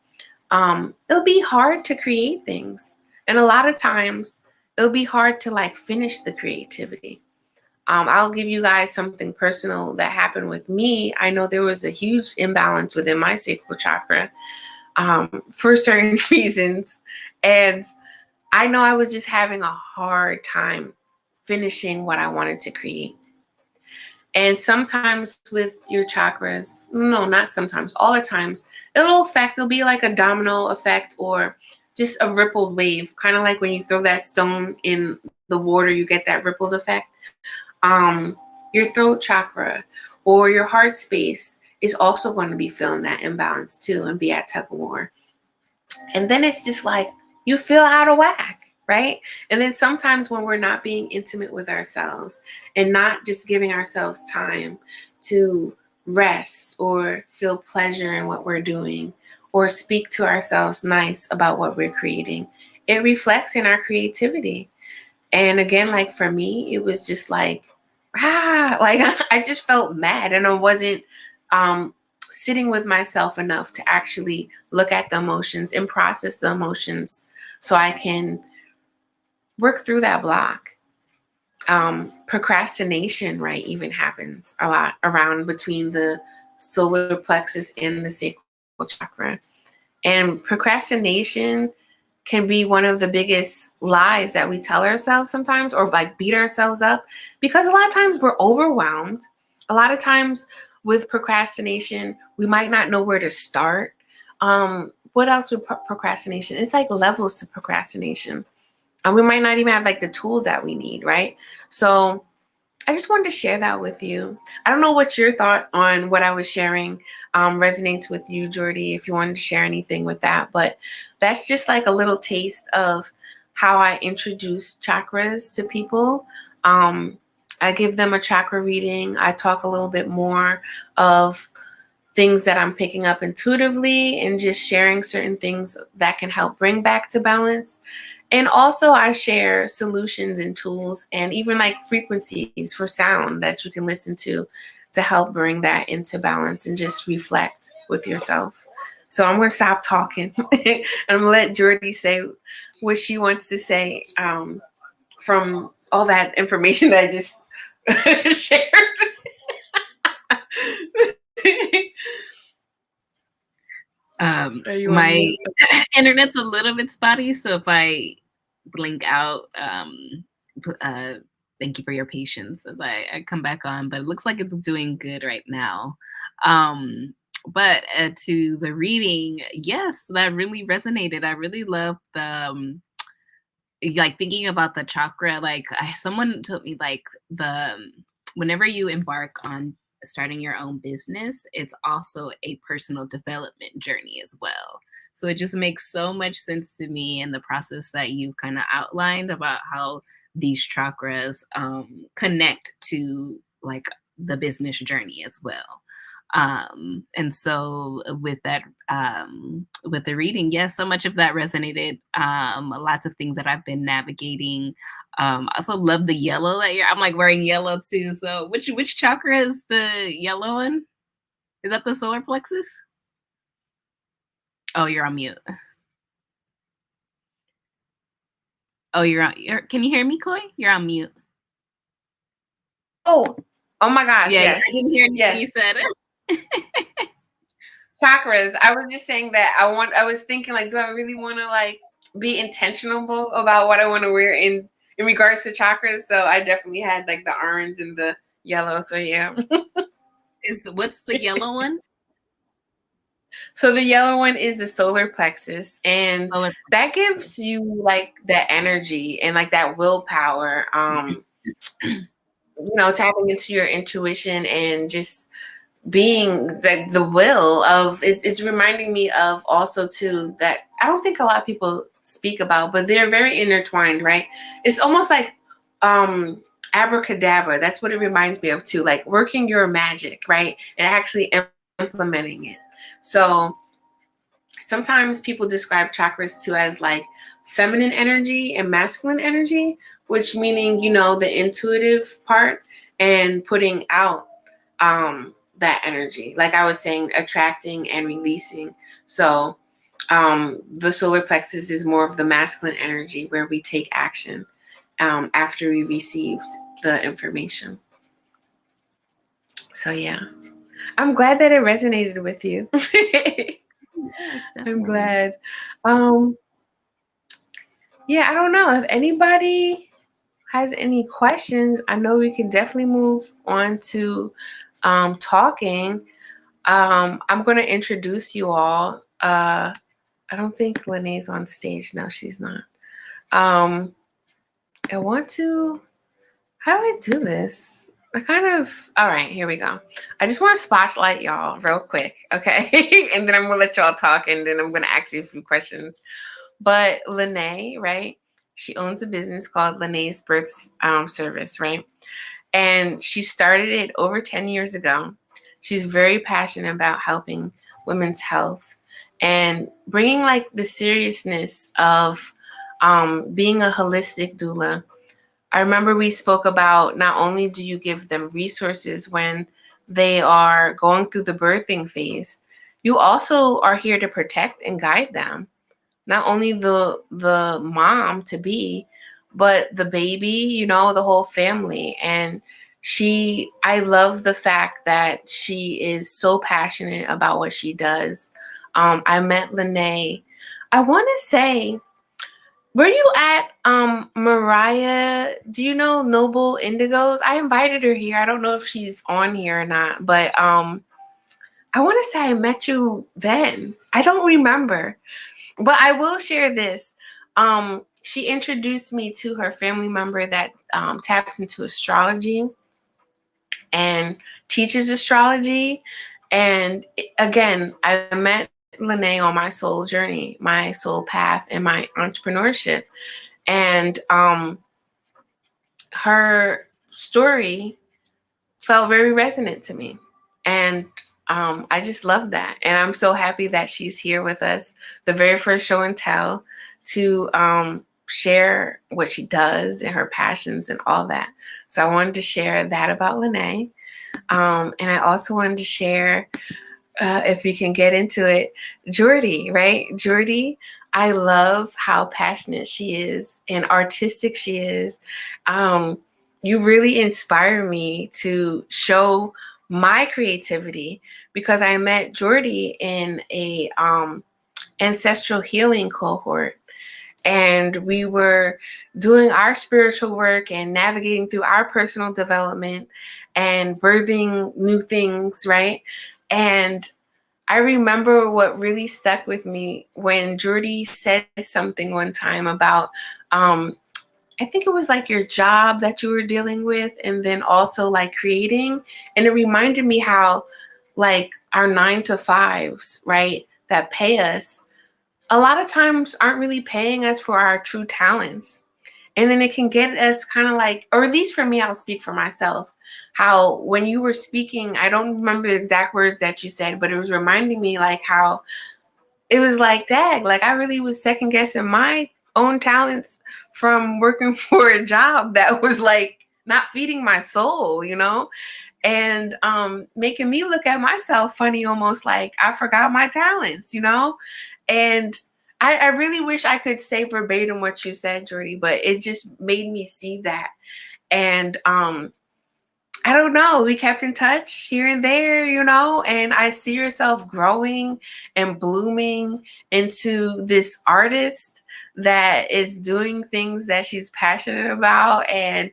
it'll be hard to create things. And a lot of times it'll be hard to like finish the creativity. I'll give you guys something personal that happened with me. I know there was a huge imbalance within my sacral chakra for certain reasons. And I know I was just having a hard time finishing what I wanted to create. And sometimes with your chakras, no, not sometimes, all the times, it'll be like a domino effect or just a rippled wave, kind of like when you throw that stone in the water, you get that rippled effect. Your throat chakra or your heart space is also going to be feeling that imbalance too and be at tug of war. And then it's just like you feel out of whack. right? And then sometimes when we're not being intimate with ourselves and not just giving ourselves time to rest or feel pleasure in what we're doing or speak to ourselves nice about what we're creating, it reflects in our creativity. And again, like for me, it was just like, like I just felt mad and I wasn't sitting with myself enough to actually look at the emotions and process the emotions so I can work through that block. Procrastination, right, even happens a lot around between the solar plexus and the sacral chakra. And procrastination can be one of the biggest lies that we tell ourselves sometimes, or like beat ourselves up, because a lot of times we're overwhelmed. A lot of times with procrastination, we might not know where to start. What else with procrastination? It's like levels to procrastination. And we might not even have like the tools that we need, right? So I just wanted to share that with you. I don't know what your thought on what I was sharing resonates with you, Jordie, if you wanted to share anything with that. But that's just like a little taste of how I introduce chakras to people. I give them a chakra reading. I talk a little bit more of things that I'm picking up intuitively and just sharing certain things that can help bring back to balance. And also I share solutions and tools and even like frequencies for sound that you can listen to help bring that into balance and just reflect with yourself. So I'm going to stop talking and I'm going to let Jordie say what she wants to say from all that information that I just shared. My internet's a little bit spotty, so if I blink out, thank you for your patience as I come back on, but it looks like it's doing good right now. But to the reading, yes, that really resonated. I really love the like thinking about the chakra. Like someone told me like whenever you embark on starting your own business, it's also a personal development journey as well. So it just makes so much sense to me in the process that you've kind of outlined about how these chakras connect to like the business journey as well. And so with that, with the reading, yes, so much of that resonated. Lots of things that I've been navigating. I also love the yellow that I'm like wearing yellow too. So which chakra is the yellow one? Is that the solar plexus? Oh, you're on mute. Oh, can you hear me, Koi? You're on mute. Oh my gosh, yeah, yes. I didn't hear anything you said. Chakras. I was just saying that I was thinking like, do I really want to like be intentional about what I want to wear in regards to chakras? So I definitely had like the orange and the yellow. So yeah. What's the yellow one? So the yellow one is the solar plexus, and that gives you like that energy and like that willpower. Tapping into your intuition and just being the will of it's reminding me of also too that I don't think a lot of people speak about, but they're very intertwined, right? It's almost like abracadabra. That's what it reminds me of too, like working your magic, right? And actually implementing it. So sometimes people describe chakras too as like feminine energy and masculine energy, which meaning, the intuitive part and putting out that energy. Like I was saying, attracting and releasing. So the solar plexus is more of the masculine energy where we take action after we received the information. So yeah, I'm glad that it resonated with you. Yes, I'm glad. Yeah, I don't know if anybody has any questions. I know we can definitely move on to talking. I'm going to introduce you all. I don't think Lene's on stage. No, she's not. I want to, how do I do this? All right, here we go. I just want to spotlight y'all real quick, okay? And then I'm going to let y'all talk and then I'm going to ask you a few questions. But Lene, right? She owns a business called Lene's Birth Service, right? And she started it over 10 years ago. She's very passionate about helping women's health and bringing like the seriousness of being a holistic doula. I remember we spoke about not only do you give them resources when they are going through the birthing phase, you also are here to protect and guide them. Not only the mom to be, but the baby, you know, the whole family. And I love the fact that she is so passionate about what she does. I met Lene. I want to say, were you at Mariah? Do you know Noble Indigos? I invited her here. I don't know if she's on here or not, but I want to say I met you then. I don't remember, but I will share this. She introduced me to her family member that taps into astrology and teaches astrology. And again, I met Lene on my soul journey, my soul path, and my entrepreneurship. And her story felt very resonant to me. And I just love that. And I'm so happy that she's here with us, the very first show and tell, to share what she does and her passions and all that. So I wanted to share that about Lene. And I also wanted to share, if we can get into it, Jordie, right? Jordie, I love how passionate she is and artistic she is. You really inspire me to show my creativity, because I met Jordie in a ancestral healing cohort, and we were doing our spiritual work and navigating through our personal development and birthing new things, right? And I remember what really stuck with me when Jordie said something one time about, I think it was like your job that you were dealing with, and then also like creating. And it reminded me how like our 9-to-5s, right, that pay us, a lot of times aren't really paying us for our true talents. And then it can get us kind of like, or at least for me, I'll speak for myself, how when you were speaking, I don't remember the exact words that you said, but it was reminding me like how it was like, dang, like I really was second guessing my own talents from working for a job that was like not feeding my soul, you know, and making me look at myself funny, almost like I forgot my talents, you know. And I really wish I could say verbatim what you said, Jordie, but it just made me see that. And I don't know, we kept in touch here and there, you know, and I see yourself growing and blooming into this artist that is doing things that she's passionate about. And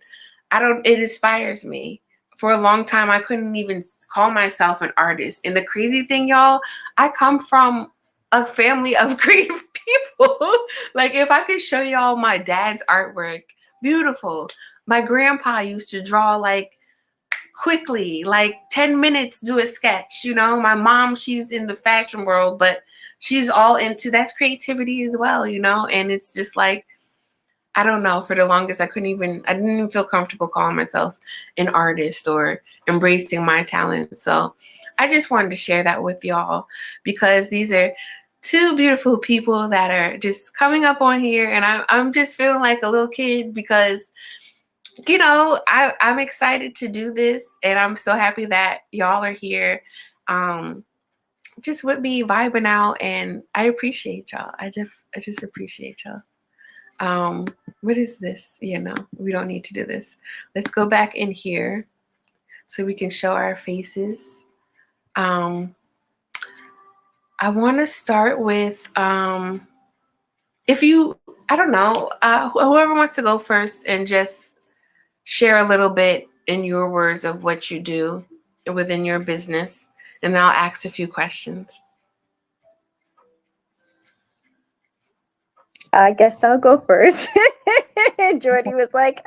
it inspires me. For a long time, I couldn't even call myself an artist. And the crazy thing, y'all, I come from a family of creative people. Like, if I could show y'all my dad's artwork, beautiful. My grandpa used to draw like quickly, like 10 minutes, do a sketch. You know, my mom, she's in the fashion world, but she's all into, that's creativity as well, you know. And it's just like, I don't know, for the longest, I didn't even feel comfortable calling myself an artist or embracing my talent. So I just wanted to share that with y'all, because these are two beautiful people that are just coming up on here. And I'm just feeling like a little kid, because, you know, I'm excited to do this. And I'm so happy that y'all are here just with me vibing out. And I appreciate y'all. I just appreciate y'all. What is this? You know, we don't need to do this. Let's go back in here so we can show our faces. I want to start with, I don't know, whoever wants to go first and just share a little bit in your words of what you do within your business, and I'll ask a few questions. I guess I'll go first. Jordie was like,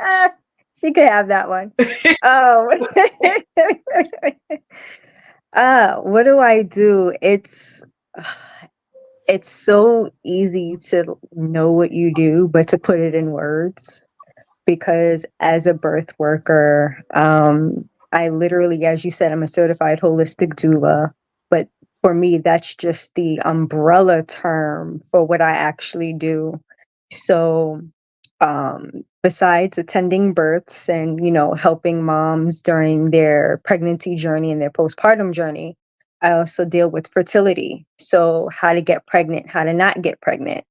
she could have that one. What do I do? it's so easy to know what you do, but to put it in words. Because as a birth worker, I literally, as you said, I'm a certified holistic doula. But for me, that's just the umbrella term for what I actually do. So, besides attending births and, helping moms during their pregnancy journey and their postpartum journey, I also deal with fertility. So, how to get pregnant, how to not get pregnant.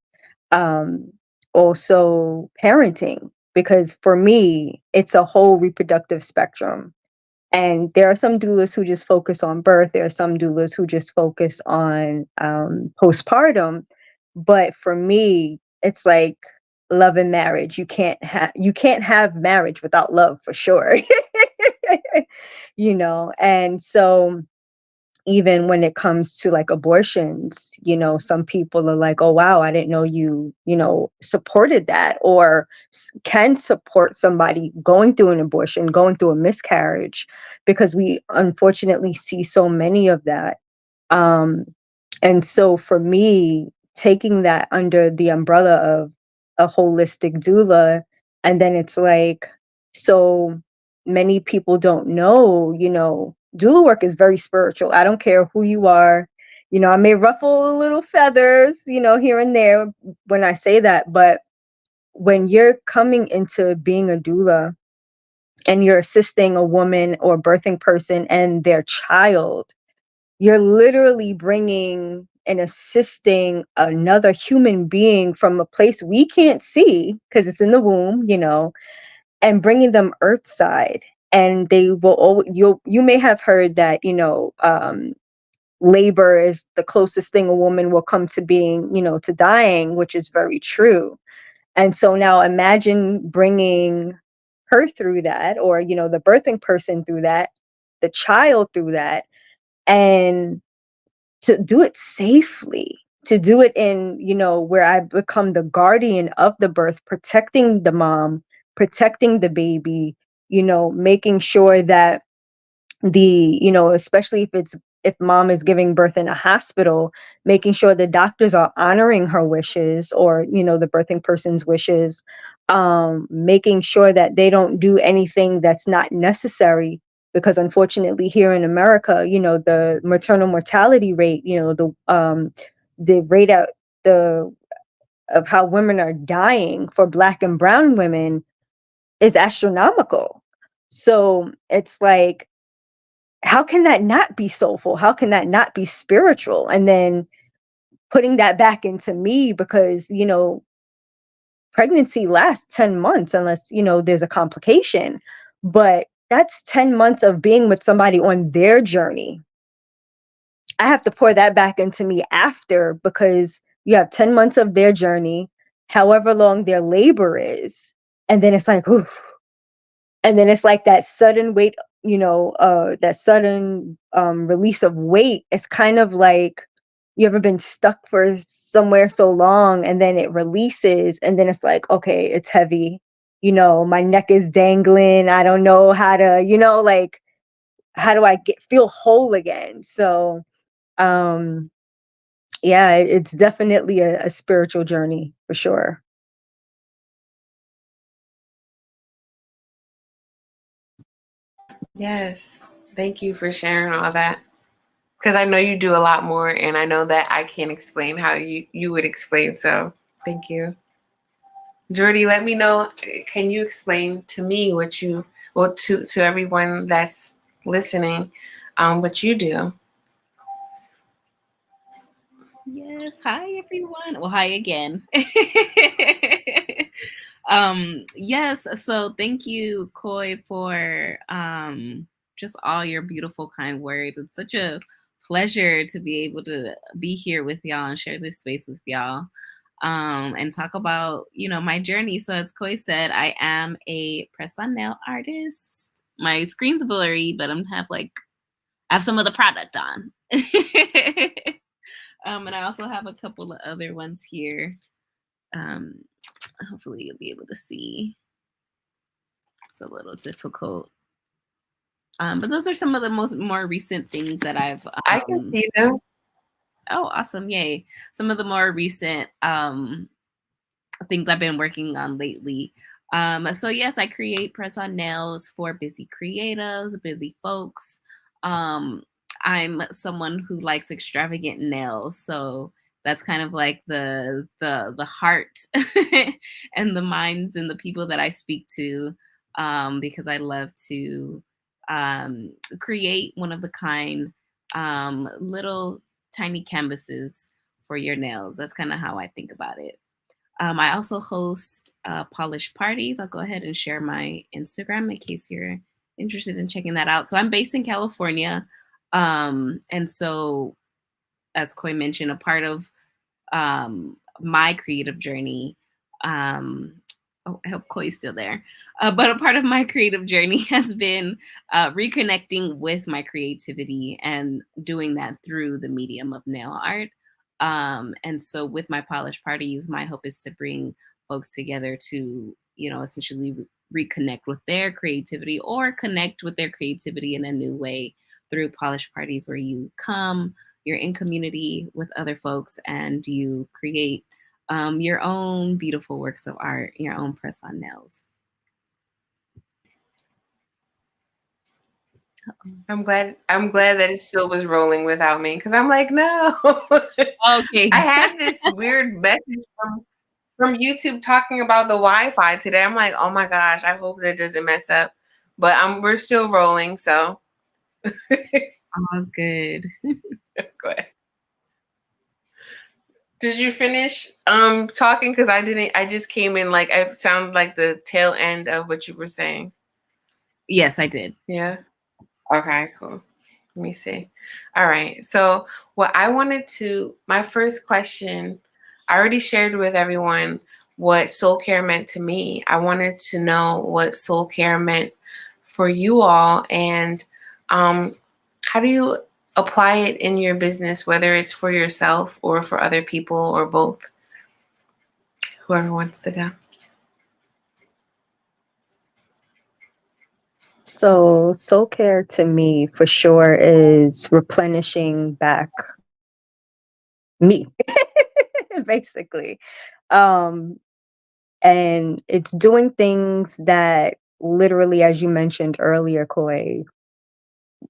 Um, Also parenting, because for me, it's a whole reproductive spectrum. And there are some doulas who just focus on birth. There are some doulas who just focus on postpartum. But for me, it's like love and marriage. You can't have marriage without love, for sure. And so even when it comes to like abortions, some people are like, oh, wow, I didn't know you supported that, or can support somebody going through an abortion, going through a miscarriage, because we unfortunately see so many of that. Um, and so for me, taking that under the umbrella of a holistic doula, and then it's like, so many people don't know, doula work is very spiritual. I don't care who you are. I may ruffle a little feathers, here and there when I say that, but when you're coming into being a doula and you're assisting a woman or birthing person and their child, you're literally bringing and assisting another human being from a place we can't see because it's in the womb, and bringing them earthside. And they will, you may have heard that, labor is the closest thing a woman will come to being, to dying, which is very true. And so now imagine bringing her through that, or, the birthing person through that, the child through that, and to do it safely, to do it in, where I become the guardian of the birth, protecting the mom, protecting the baby, making sure that especially if mom is giving birth in a hospital, making sure the doctors are honoring her wishes, or, the birthing person's wishes, making sure that they don't do anything that's not necessary, because unfortunately here in America, the maternal mortality rate, the rate out the of how women are dying for Black and brown women is astronomical. So it's like, how can that not be soulful? How can that not be spiritual? And then putting that back into me, because, pregnancy lasts 10 months unless, there's a complication. But that's 10 months of being with somebody on their journey. I have to pour that back into me after, because you have 10 months of their journey, however long their labor is. And then it's like, ooh. And then it's like that sudden weight, that sudden release of weight. It's kind of like, you ever been stuck for somewhere so long, and then it releases, and then it's like, okay, it's heavy. My neck is dangling. I don't know how to, like, how do I feel whole again? So, yeah, it's definitely a spiritual journey for sure. Yes. Thank you for sharing all that. Because I know you do a lot more, and I know that I can't explain how you would explain. So thank you. Jordie, let me know. Can you explain to me to everyone that's listening, what you do? Yes. Hi, everyone. Well, hi again. Yes. So thank you, Koi, for just all your beautiful, kind words. It's such a pleasure to be able to be here with y'all and share this space with y'all. And talk about, my journey. So as Koi said, I am a press-on nail artist. My screen's blurry, but I have some of the product on. And I also have a couple of other ones here. Hopefully you'll be able to see. It's a little difficult. But those are some of the more recent things that I've I can see them. Oh, awesome. Yay. Some of the more recent things I've been working on lately. So yes, I create press-on nails for busy creatives, busy folks. Um, I'm someone who likes extravagant nails, so that's kind of like the heart and the minds and the people that I speak to, because I love to create one of the kind little tiny canvases for your nails. That's kind of how I think about it. I also host polish parties. I'll go ahead and share my Instagram in case you're interested in checking that out. So I'm based in California. And so, as Koi mentioned, a part of my creative journey, oh, I hope Koi's still there. But a part of my creative journey has been reconnecting with my creativity and doing that through the medium of nail art. And so with my polish parties, my hope is to bring folks together to, essentially reconnect with their creativity or connect with their creativity in a new way through polish parties where you come, you're in community with other folks, and you create your own beautiful works of art, your own press on nails. I'm glad that it still was rolling without me, because I'm like, no. Okay. I had this weird message from YouTube talking about the Wi-Fi today. I'm like, oh my gosh, I hope that doesn't mess up. But we're still rolling, so All good. go ahead. Did you finish talking? Because I didn't. I just came in like I sounded like the tail end of what you were saying. Yes, I did. Yeah. Okay, cool. Let me see. All right. So my first question, I already shared with everyone what soul care meant to me. I wanted to know what soul care meant for you all, and how do you apply it in your business, whether it's for yourself or for other people or both? Whoever wants to go. So soul care to me for sure is replenishing back me, basically. Um, and it's doing things that literally, as you mentioned earlier, Koi,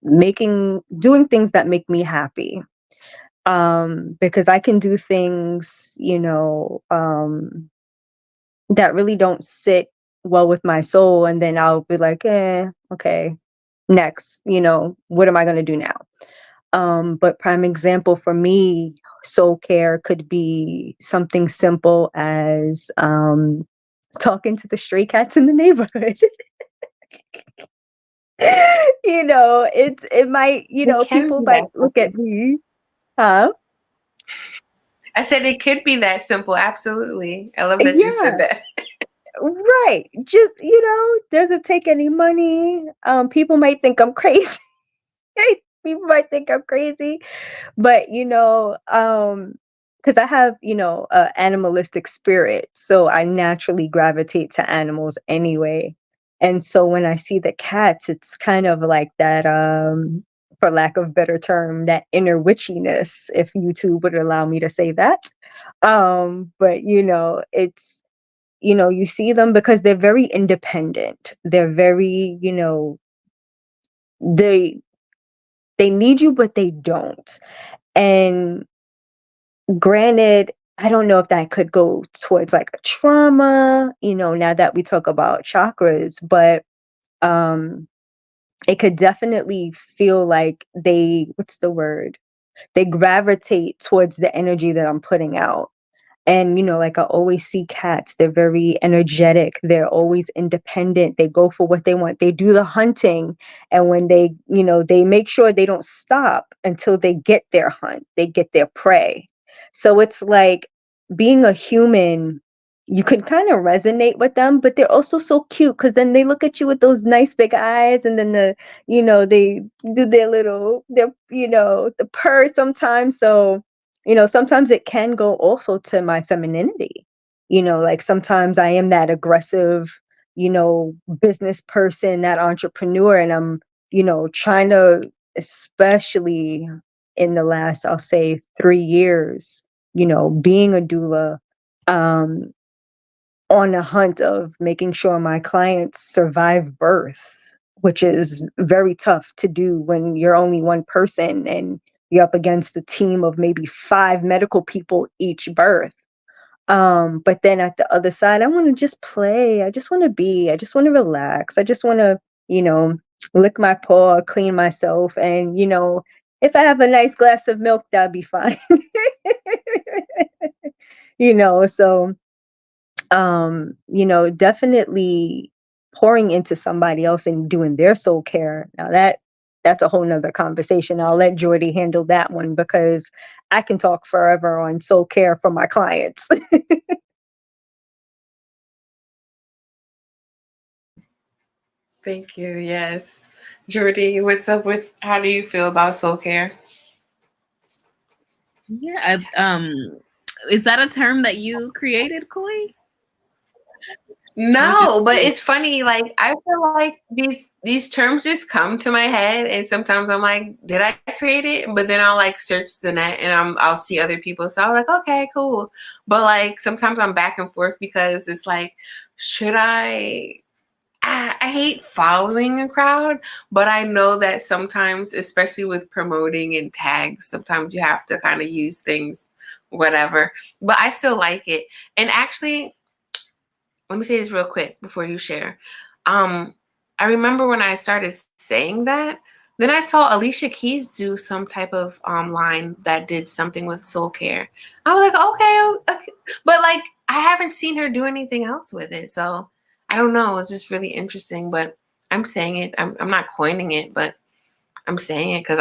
doing things that make me happy. Because I can do things, that really don't sit well with my soul, and then I'll be like, okay, next, what am I gonna do now? But prime example for me, soul care could be something simple as talking to the stray cats in the neighborhood. It might, It can people be might that look at simple. me, huh? I said it could be that simple. Absolutely. I love that you said Yeah, that. right. Just, doesn't take any money. People might think I'm crazy. People might think I'm crazy, but because I have, a animalistic spirit, so I naturally gravitate to animals anyway. And so when I see the cats, it's kind of like that, for lack of better term, that inner witchiness, if YouTube would allow me to say that. But it's you see them because they're very independent. They're very, they they need you, but they don't. And granted, I don't know if that could go towards like a trauma, now that we talk about chakras, but um it could definitely feel like what's the word? They gravitate towards the energy that I'm putting out. And, like I always see cats, they're very energetic. They're always independent. They go for what they want. They do the hunting. And when they make sure they don't stop until they get their hunt, they get their prey. So it's like being a human, you can kind of resonate with them, but they're also so cute because then they look at you with those nice big eyes, and then they do the purr sometimes. So sometimes it can go also to my femininity. Like sometimes I am that aggressive, business person, that entrepreneur, and I'm, trying to, especially in the last, I'll say 3 years, being a doula, on a hunt of making sure my clients survive birth, which is very tough to do when you're only one person and you're up against a team of maybe 5 medical people each birth. But then at the other side, I want to just play. I just want to be. I just want to relax. I just want to, lick my paw, clean myself. And, if I have a nice glass of milk, that'll be fine. So definitely pouring into somebody else and doing their soul care. Now that's a whole nother conversation. I'll let Jordie handle that one because I can talk forever on soul care for my clients. Thank you. Yes. Jordie, what's up with how do you feel about soul care? Yeah, is that a term that you created, Koi? No, but it's funny. Like I feel like these terms just come to my head, and sometimes I'm like, did I create it? But then I'll like search the net, and I'll see other people. So I'm like, okay, cool. But like sometimes I'm back and forth because it's like, should I? I hate following a crowd, but I know that sometimes, especially with promoting and tags, sometimes you have to kind of use things, whatever. But I still like it. And actually, let me say this real quick before you share. I remember when I started saying that, then I saw Alicia Keys do some type of line that did something with soul care. I was like, okay. But like I haven't seen her do anything else with it. So I don't know. It's just really interesting. But I'm saying it. I'm not coining it, but I'm saying it because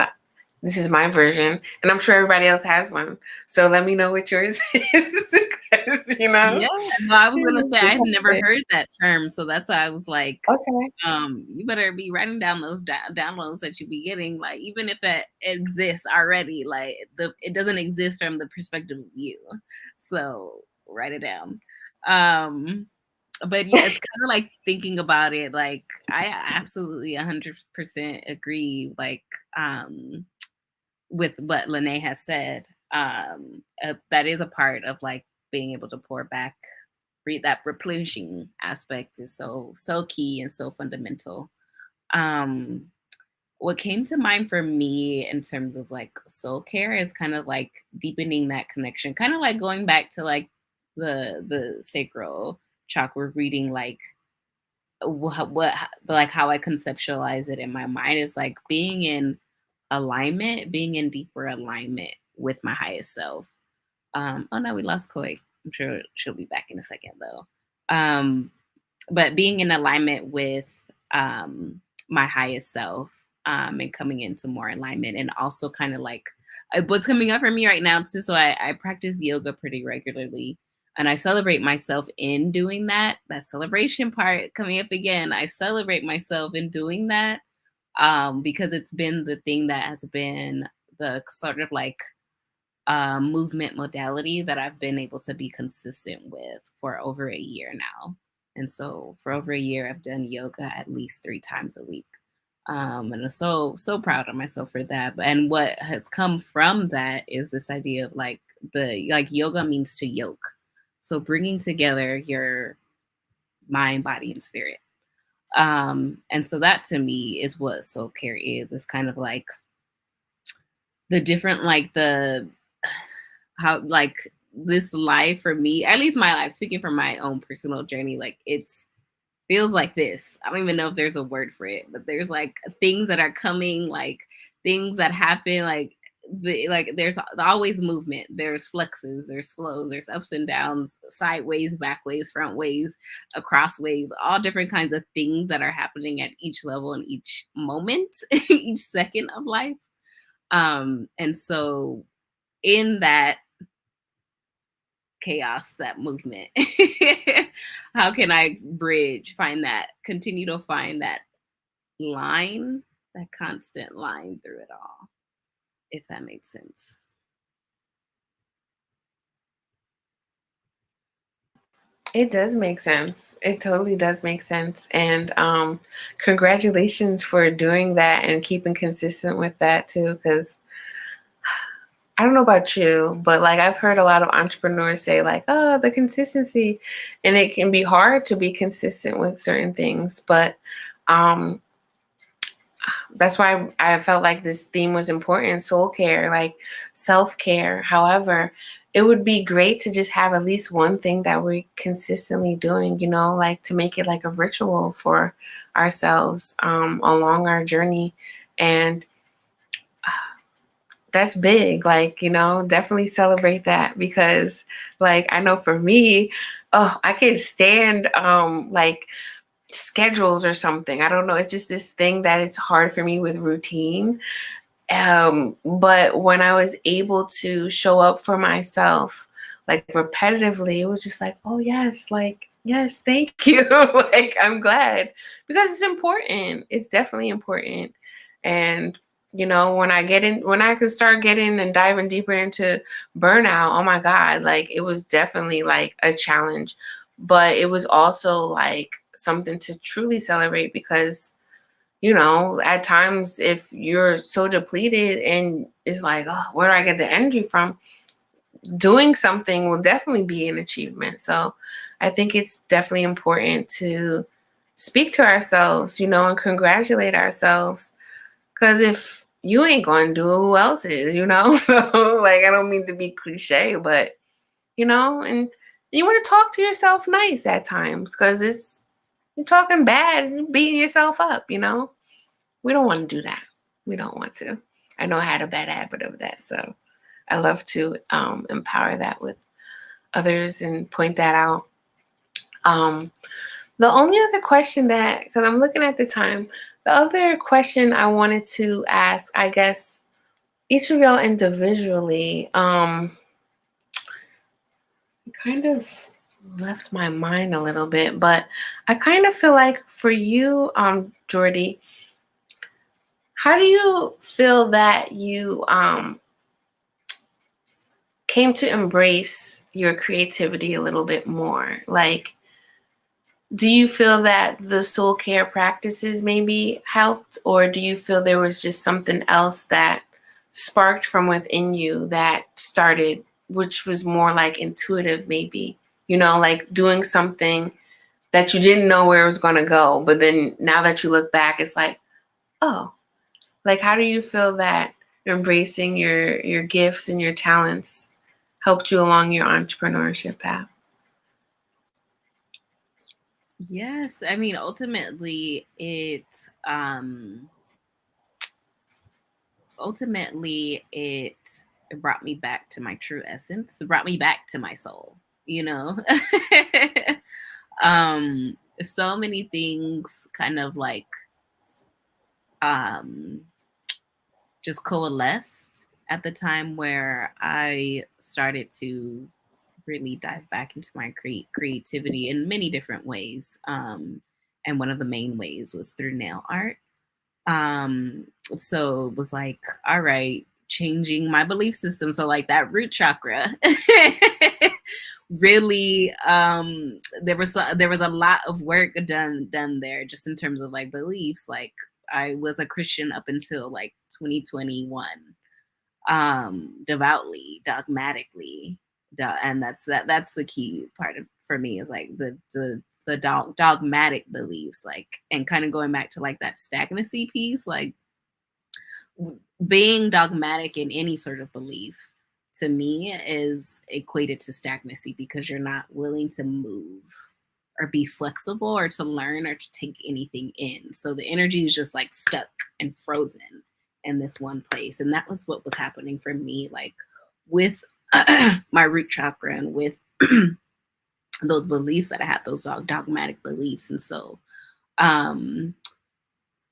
this is my version, and I'm sure everybody else has one. So let me know what yours is, because Yeah, no, I was gonna say I had never heard that term, so that's why I was like, okay. You better be writing down those downloads that you be getting, like even if it exists already, like it doesn't exist from the perspective of you, so write it down. But yeah, it's kind of like thinking about it, like I absolutely 100% agree, like with what Lene has said. That is a part of like being able to pour back. That replenishing aspect is so key and so fundamental. What came to mind for me in terms of like soul care is kind of like deepening that connection, kind of like going back to like the sacral chakra reading, like what like how I conceptualize it in my mind is like being in alignment, being in deeper alignment with my highest self. Oh no, we lost Koi. I'm sure she'll be back in a second though. But being in alignment with my highest self, and coming into more alignment, and also kind of like what's coming up for me right now too. So I practice yoga pretty regularly, and I celebrate myself in doing that. That celebration part coming up again. I celebrate myself in doing that, because it's been the thing that has been the sort of like movement modality that I've been able to be consistent with for over a year now. And so for over a year, I've done yoga at least 3 times a week. And I'm so proud of myself for that. And what has come from that is this idea of like yoga means to yoke. So bringing together your mind, body, and spirit. And so that to me is what soul care is. It's kind of like the different, like how like this life for me, at least my life, speaking from my own personal journey, like it's feels like this. I don't even know if there's a word for it, but there's like things that are coming, like things that happen, like there's always movement, there's flexes, there's flows, there's ups and downs, sideways, backways, front ways, across ways, all different kinds of things that are happening at each level and each moment, each second of life. And so in that chaos, that movement, how can I continue to find that line, that constant line through it all, if that makes sense. It does make sense. It totally does make sense. And congratulations for doing that and keeping consistent with that too, because I don't know about you, but like I've heard a lot of entrepreneurs say like, oh, the consistency, and it can be hard to be consistent with certain things. But um, that's why I felt like this theme was important, soul care, like self-care. However, it would be great to just have at least one thing that we're consistently doing, you know, like to make it like a ritual for ourselves along our journey. And that's big, like, you know, definitely celebrate that, because like I know for me, oh, I can't stand like schedules or something. I don't know. It's just this thing that it's hard for me with routine. But when I was able to show up for myself, like repetitively, it was just like, oh yes, like, yes, thank you. Like, I'm glad, because it's important. It's definitely important. And, you know, when I could start getting and diving deeper into burnout, oh my God, like it was definitely like a challenge, but it was also like something to truly celebrate, because you know, at times if you're so depleted and it's like, oh, where do I get the energy from? Doing something will definitely be an achievement. So I think it's definitely important to speak to ourselves, you know, and congratulate ourselves. Because if you ain't going to do it, who else is, you know? So, like, I don't mean to be cliche, but, you know, and you want to talk to yourself nice at times, because you're talking bad and beating yourself up, you know? We don't want to do that. We don't want to. I know I had a bad habit of that. So I love to empower that with others and point that out. The only other question that, because I'm looking at the time, the other question I wanted to ask, I guess, each of y'all individually, kind of left my mind a little bit, but I kind of feel like for you, Jordie, how do you feel that you came to embrace your creativity a little bit more? Like, do you feel that the soul care practices maybe helped, or do you feel there was just something else that sparked from within you that started, which was more like intuitive, maybe, you know, like doing something that you didn't know where it was going to go, but then now that you look back, it's like, oh, like, how do you feel that embracing your gifts and your talents helped you along your entrepreneurship path? Yes, I mean, ultimately it brought me back to my true essence. It brought me back to my soul, you know. So many things kind of like just coalesced at the time where I started to really dive back into my creativity in many different ways. And one of the main ways was through nail art. So it was like, all right, changing my belief system. So like that root chakra really, there was a lot of work done there just in terms of like beliefs. Like I was a Christian up until like 2021, devoutly, dogmatically, and that's the key part for me, is like the dogmatic beliefs, like, and kind of going back to like that stagnancy piece, like being dogmatic in any sort of belief to me is equated to stagnancy, because you're not willing to move or be flexible or to learn or to take anything in. So the energy is just like stuck and frozen in this one place. And that was what was happening for me, like with my root chakra and with those beliefs that I had, those dogmatic beliefs. And so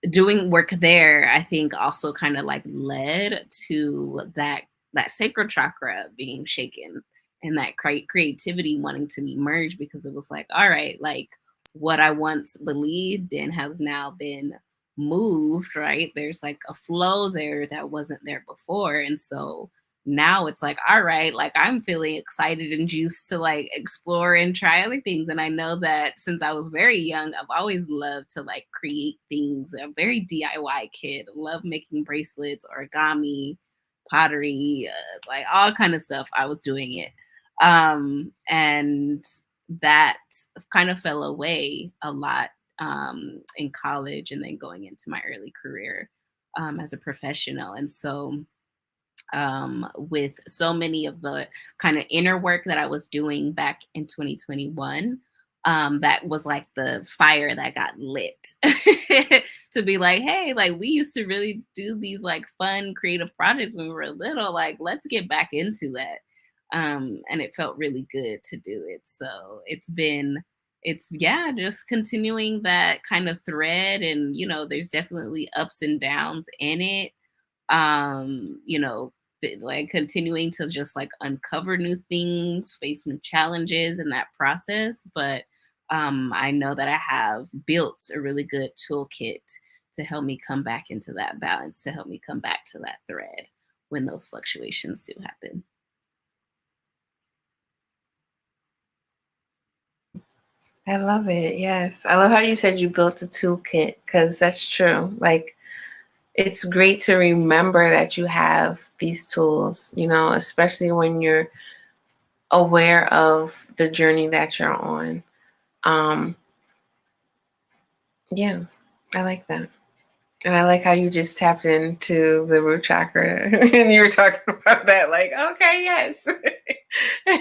doing work there, I think also kind of like led to that sacral chakra being shaken, and that creativity wanting to emerge, because it was like, all right, like what I once believed in has now been moved, right? There's like a flow there that wasn't there before. And so now it's like, all right, like I'm feeling excited and juiced to like explore and try other things. And I know that since I was very young, I've always loved to like create things. I'm a very DIY kid, love making bracelets, origami, pottery, like all kind of stuff. I was doing it. And that kind of fell away a lot in college and then going into my early career as a professional. And so with so many of the kind of inner work that I was doing back in 2021, that was like the fire that got lit to be like, hey, like we used to really do these like fun creative projects when we were little, like let's get back into that. And it felt really good to do it. So it's yeah, just continuing that kind of thread. And there's definitely ups and downs in it. Like continuing to just like uncover new things, face new challenges in that process. But I know that I have built a really good toolkit to help me come back into that balance, to help me come back to that thread when those fluctuations do happen. I love it. Yes. I love how you said you built a toolkit, because that's true. Like, it's great to remember that you have these tools, especially when you're aware of the journey that you're on. Yeah, I like that. And I like how you just tapped into the root chakra and you were talking about that. Like, okay, yes.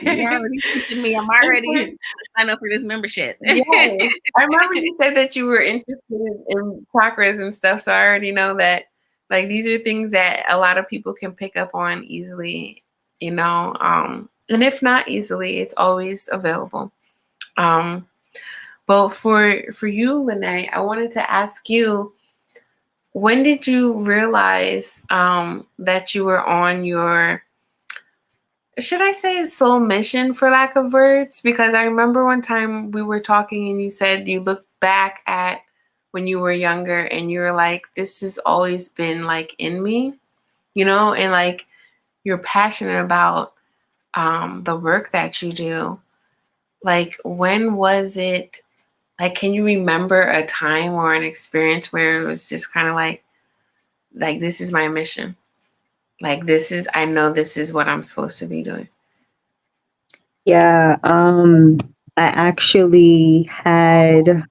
You're already teaching me. I'm already to sign up for this membership. Yes. I remember you said that you were interested in chakras and stuff. So I already know that, like, these are things that a lot of people can pick up on easily, and if not easily, it's always available. But for you, Lene, I wanted to ask you, when did you realize that you were on your, should I say, soul mission, for lack of words? Because I remember one time we were talking and you said you looked back at when you were younger and you were like, this has always been like in me, and like you're passionate about the work that you do. Like, when was it? Like, can you remember a time or an experience where it was just kind of like, this is my mission. Like, I know this is what I'm supposed to be doing. Yeah, I actually had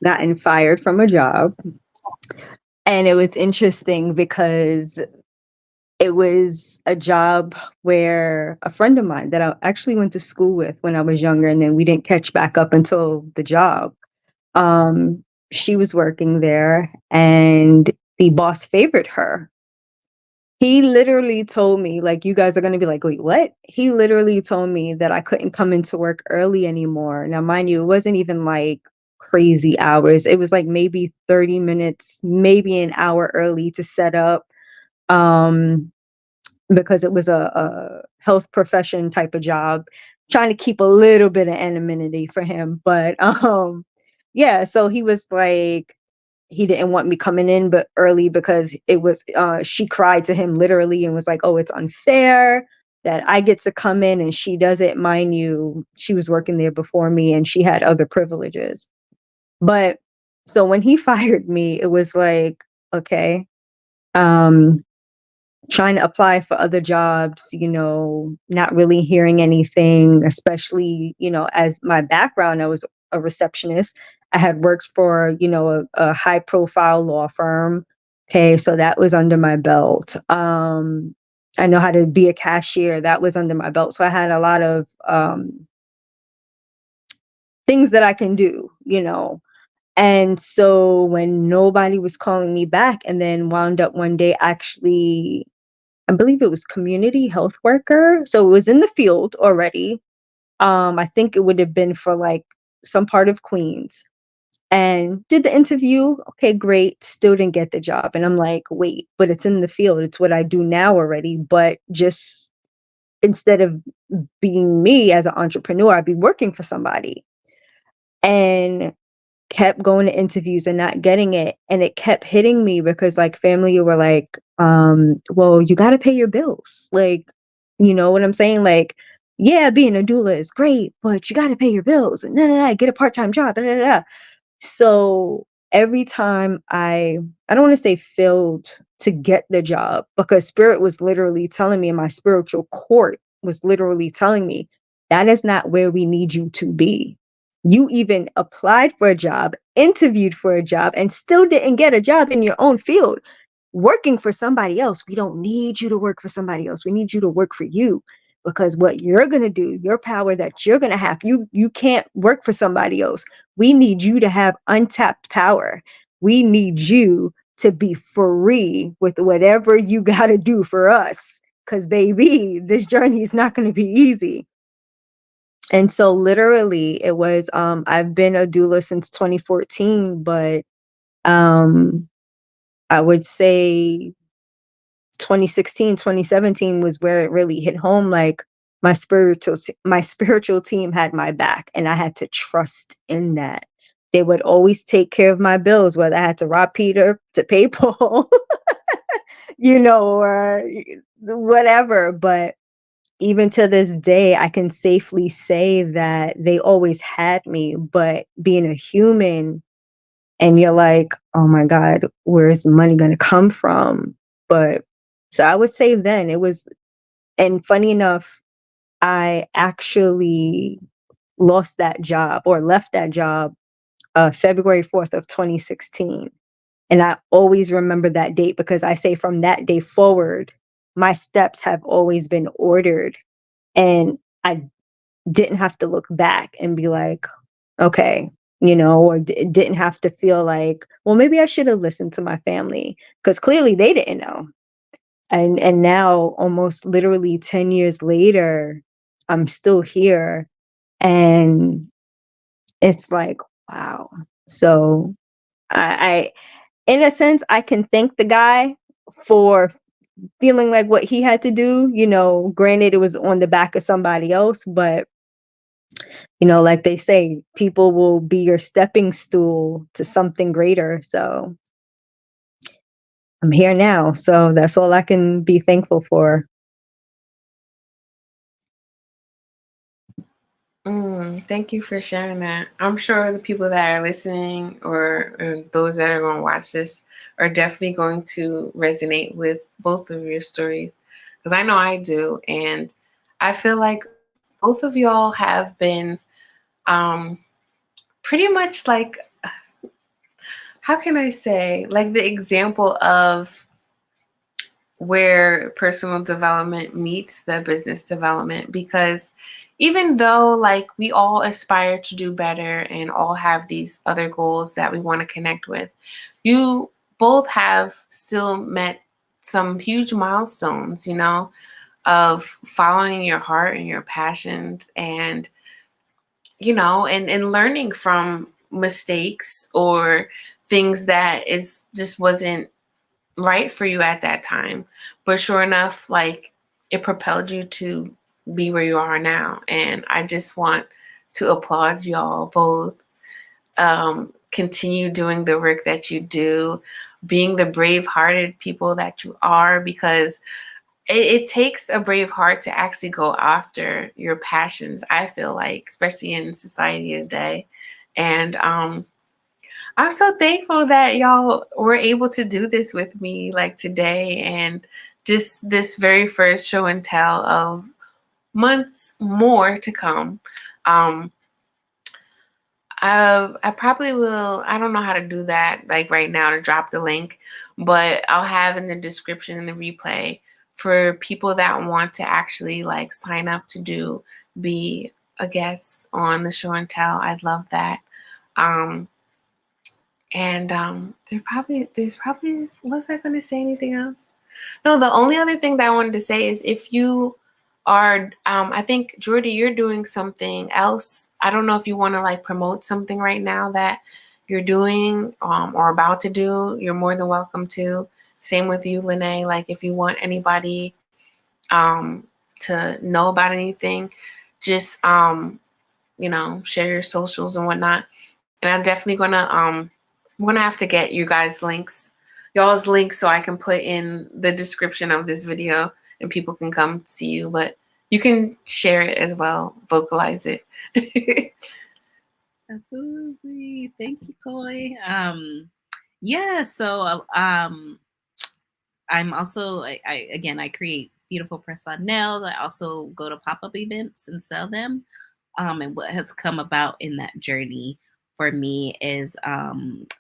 gotten fired from a job. And it was interesting because it was a job where a friend of mine that I actually went to school with when I was younger, and then we didn't catch back up until the job. She was working there and the boss favored her. He literally told me, like, you guys are going to be like, wait, what? He literally told me that I couldn't come into work early anymore. Now, mind you, it wasn't even like crazy hours. It was like maybe 30 minutes, maybe an hour early to set up, because it was a health profession type of job, trying to keep a little bit of anonymity for him. But yeah, so he was like, he didn't want me coming in but early because it was she cried to him literally and was like, oh, it's unfair that I get to come in and she doesn't. Mind you, she was working there before me and she had other privileges. But so when he fired me, it was like, okay, trying to apply for other jobs, not really hearing anything, especially, as my background, I was a receptionist. I had worked for, a high profile law firm. Okay. So that was under my belt. I know how to be a cashier. That was under my belt. So I had a lot of things that I can do, And so when nobody was calling me back, and then wound up one day, actually, I believe it was community health worker. So it was in the field already. I think it would have been for like some part of Queens, and did the interview. Okay, great. Still didn't get the job. And I'm like, wait, but it's in the field. It's what I do now already. But just instead of being me as an entrepreneur, I'd be working for somebody. And kept going to interviews and not getting it. And it kept hitting me because like family were like, well, you got to pay your bills. Like, you know what I'm saying? Like, yeah, being a doula is great, but you got to pay your bills and get a part-time job. Da, da, da. So every time I don't want to say failed to get the job, because spirit was literally telling me, and my spiritual court was literally telling me, that is not where we need you to be. You even applied for a job, interviewed for a job, and still didn't get a job in your own field, working for somebody else. We don't need you to work for somebody else. We need you to work for you, because what you're going to do, your power that you're going to have, you can't work for somebody else. We need you to have untapped power. We need you to be free with whatever you got to do for us. Because, baby, this journey is not going to be easy. And so literally it was, I've been a doula since 2014, but I would say 2016, 2017 was where it really hit home. Like, my spiritual team had my back, and I had to trust in that. They would always take care of my bills, whether I had to rob Peter to pay Paul, or whatever. But even to this day, I can safely say that they always had me. But being a human, and you're like, oh my God, where is the money going to come from? But so I would say then it was, and funny enough, I actually lost that job, or left that job, February 4th of 2016. And I always remember that date, because I say from that day forward, my steps have always been ordered. And I didn't have to look back and be like, okay, or didn't have to feel like, well, maybe I should have listened to my family, because clearly they didn't know. And now, almost literally 10 years later, I'm still here. And it's like, wow. So I in a sense, I can thank the guy for feeling like what he had to do. Granted, it was on the back of somebody else, but like they say, people will be your stepping stool to something greater. So I'm here now. So that's all I can be thankful for. Thank you for sharing that. I'm sure the people that are listening, or those that are going to watch this, are definitely going to resonate with both of your stories, because I know I do. And I feel like both of y'all have been pretty much like, how can I say, like the example of where personal development meets the business development. Because even though like we all aspire to do better and all have these other goals that we want to connect with, you both have still met some huge milestones, of following your heart and your passions, and and learning from mistakes or things that is just wasn't right for you at that time. But sure enough, like, it propelled you to be where you are now. And I just want to applaud y'all both. Continue doing the work that you do, being the brave-hearted people that you are, because it takes a brave heart to actually go after your passions, I feel like, especially in society today. And I'm so thankful that y'all were able to do this with me, like today, and just this very first show and tell of months more to come. I probably will. I don't know how to do that like right now to drop the link, but I'll have in the description and the replay for people that want to actually like sign up to be a guest on the show and tell. I'd love that. And there's probably, was I going to say anything else? No, the only other thing that I wanted to say is, if you are, I think, Jordie, you're doing something else. I don't know if you want to like promote something right now that you're doing or about to do. You're more than welcome to. Same with you, Lene. Like, if you want anybody to know about anything, just share your socials and whatnot. And I'm definitely I'm gonna have to get you guys y'all's links, so I can put in the description of this video and people can come see you. But you can share it as well, vocalize it. Absolutely. Thank you, Koi. Yeah, so I'm also, I create beautiful press-on nails. I also go to pop-up events and sell them. And what has come about in that journey for me is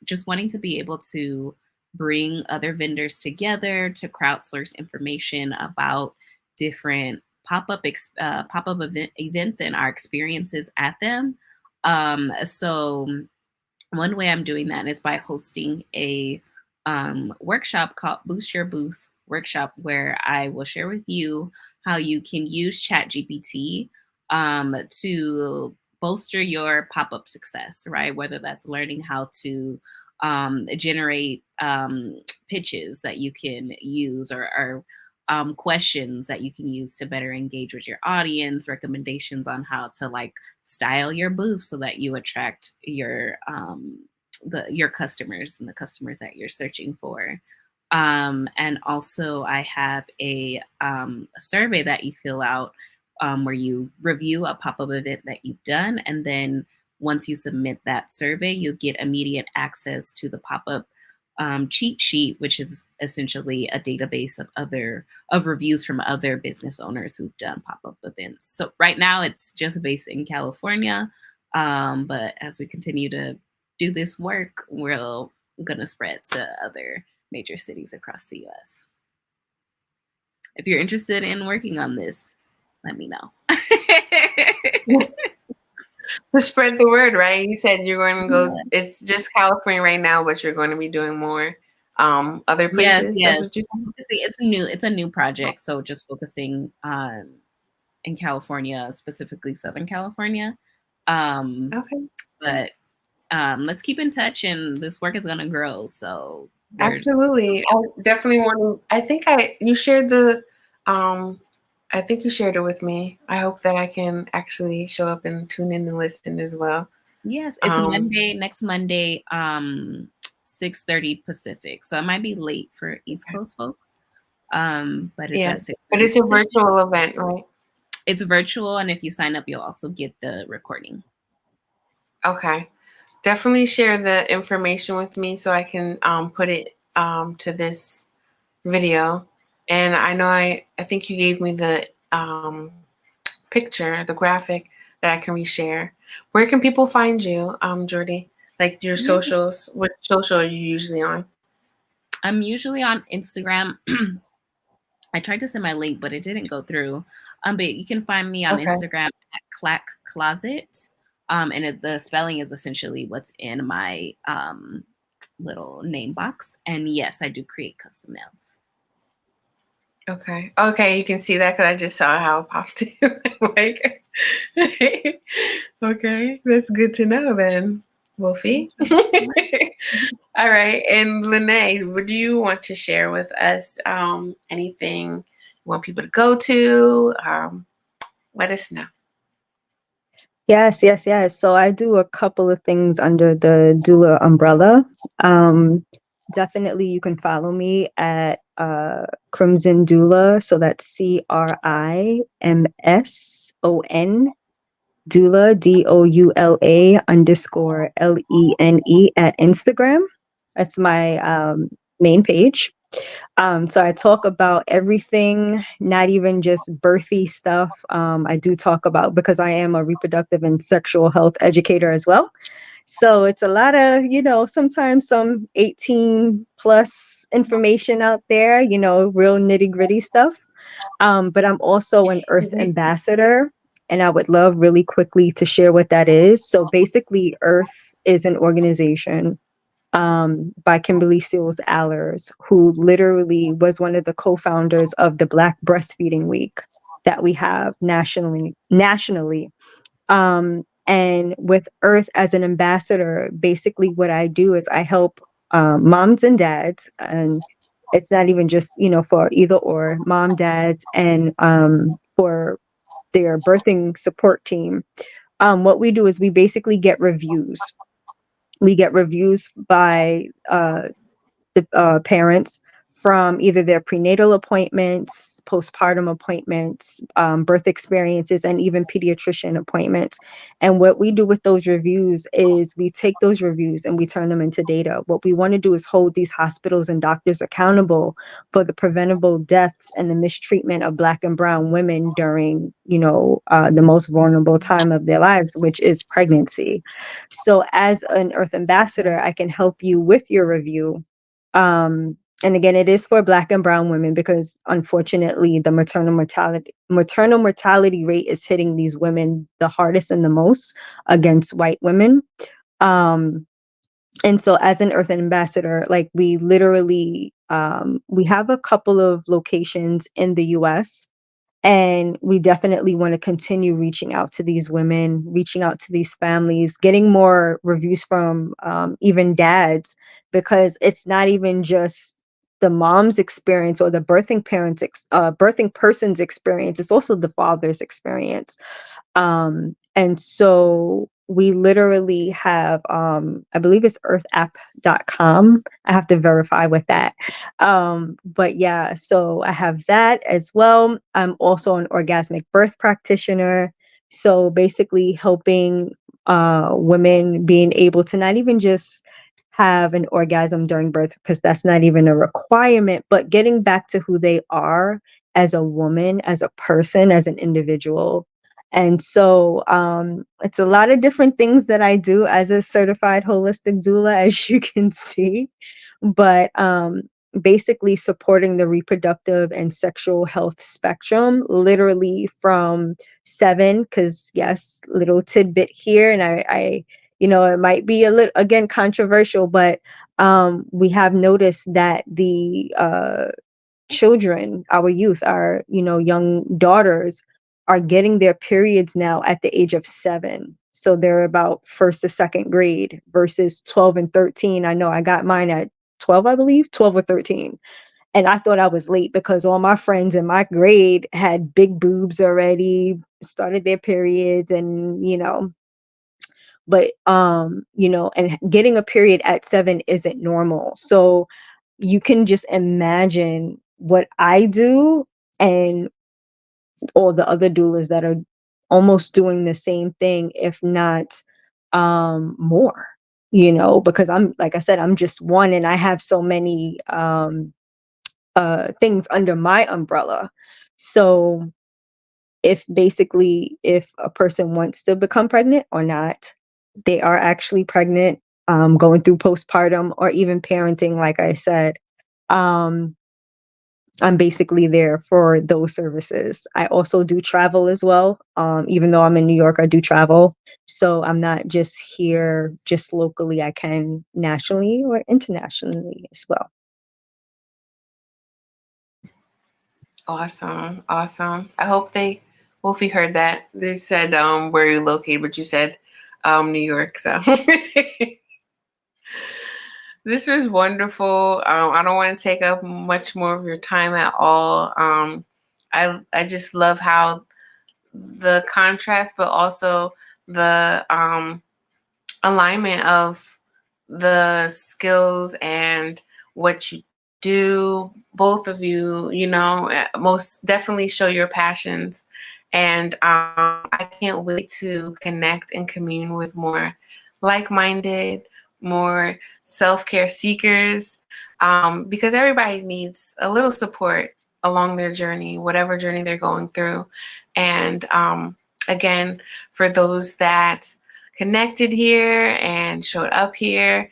just wanting to be able to bring other vendors together to crowdsource information about different pop-up events and our experiences at them. So one way I'm doing that is by hosting a workshop called Boost Your Booth workshop, where I will share with you how you can use ChatGPT to bolster your pop-up success, right? Whether that's learning how to generate pitches that you can use, or questions that you can use to better engage with your audience, recommendations on how to like style your booth so that you attract your customers and the customers that you're searching for. And also I have a survey that you fill out where you review a pop-up event that you've done. And then once you submit that survey, you'll get immediate access to the pop-up cheat sheet, which is essentially a database of reviews from other business owners who've done pop-up events. So right now it's just based in California. But as we continue to do this work, we're going to spread to other major cities across the US. If you're interested in working on this, let me know. To spread the word, right? You said you're going to go, it's just California right now, but you're going to be doing more other places. Yes. It's a new project. So just focusing on in California, specifically Southern California. Okay. But let's keep in touch, and this work is going to grow. So absolutely. I definitely want to, I think you shared I think you shared it with me. I hope that I can actually show up and tune in and listen as well. Yes, it's next Monday, 6:30 Pacific. So it might be late for East Coast folks. But it's at 6:30. But it's a virtual event, right? It's virtual, and if you sign up, you'll also get the recording. Okay. Definitely share the information with me so I can put it to this video. And I know I think you gave me the picture, the graphic that I can reshare. Where can people find you, Jordie? Like your socials? What social are you usually on? I'm usually on Instagram. I tried to send my link, but it didn't go through. But you can find me on Instagram at Clacque Closet. And the spelling is essentially what's in my little name box. And yes, I do create custom nails. Okay, you can see that because I just saw how it popped in. Like, okay, that's good to know then, Wolfie. All right, and Lene, would you want to share with us anything you want people to go to? Let us know. Yes. So I do a couple of things under the doula umbrella. Definitely you can follow me at Crimson Doula. So that's CRIMSON Doula, DOULA _LENE at Instagram. That's my main page. So I talk about everything, not even just birthy stuff. I do talk about, because I am a reproductive and sexual health educator as well. So it's a lot of, sometimes some 18 plus information out there, real nitty gritty stuff. But I'm also an Earth ambassador, and I would love really quickly to share what that is. So basically, Earth is an organization by Kimberly Seals Allers, who literally was one of the co-founders of the Black Breastfeeding Week that we have nationally. And with Earth as an ambassador, basically what I do is I help moms and dads, and it's not even just, for either or, mom, dads, and for their birthing support team. What we do is we basically get reviews. We get reviews by the parents from either their prenatal appointments, postpartum appointments, birth experiences, and even pediatrician appointments. And what we do with those reviews is we take those reviews and we turn them into data. What we want to do is hold these hospitals and doctors accountable for the preventable deaths and the mistreatment of Black and brown women during, the most vulnerable time of their lives, which is pregnancy. So as an Earth ambassador, I can help you with your review. And again, it is for Black and brown women because unfortunately the maternal mortality rate is hitting these women the hardest and the most against white women. And so as an Earth ambassador, like we literally, we have a couple of locations in the US, and we definitely want to continue reaching out to these women, reaching out to these families, getting more reviews from even dads, because it's not even just the mom's experience or the birthing person's experience. It's also the father's experience. And so we literally have, I believe it's earthapp.com. I have to verify with that. But yeah, so I have that as well. I'm also an orgasmic birth practitioner. So basically helping women being able to not even just have an orgasm during birth, because that's not even a requirement, but getting back to who they are as a woman, as a person, as an individual. And so it's a lot of different things that I do as a certified holistic doula, as you can see. But basically supporting the reproductive and sexual health spectrum, literally from 7, because yes, little tidbit here, and I it might be a little, again, controversial, but we have noticed that the children, our youth, our young daughters are getting their periods now at the age of 7. So they're about first to second grade versus 12 and 13. I know I got mine at 12, I believe, 12 or 13. And I thought I was late because all my friends in my grade had big boobs already, started their periods, and but and getting a period at 7 isn't normal. So you can just imagine what I do and all the other doulas that are almost doing the same thing, if not more, because I'm, like I said, I'm just one, and I have so many things under my umbrella. So if a person wants to become pregnant or not, they are actually pregnant, going through postpartum or even parenting, like I said. I'm basically there for those services. I also do travel as well. Even though I'm in New York, I do travel. So I'm not just here, just locally. I can nationally or internationally as well. Awesome. Awesome. I hope Wolfie heard that. They said where you're located, but you said New York. So this was wonderful. I don't want to take up much more of your time at all. I just love how the contrast, but also the alignment of the skills and what you do. Both of you, most definitely show your passions. And I can't wait to connect and commune with more like-minded, more self-care seekers, because everybody needs a little support along their journey, whatever journey they're going through. And again, for those that connected here and showed up here,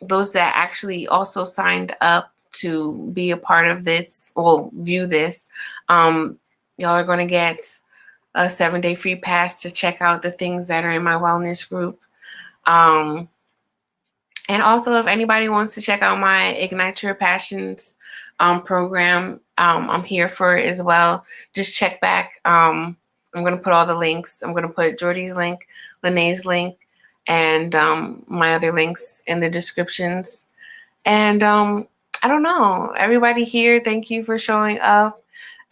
those that actually also signed up to be a part of this or view this, y'all are going to get a 7-day free pass to check out the things that are in my wellness group. And also, if anybody wants to check out my Ignite Your Passions program, I'm here for it as well. Just check back. I'm going to put all the links. I'm going to put Jordie's link, Lene's link, and my other links in the descriptions. And I don't know, everybody here, thank you for showing up.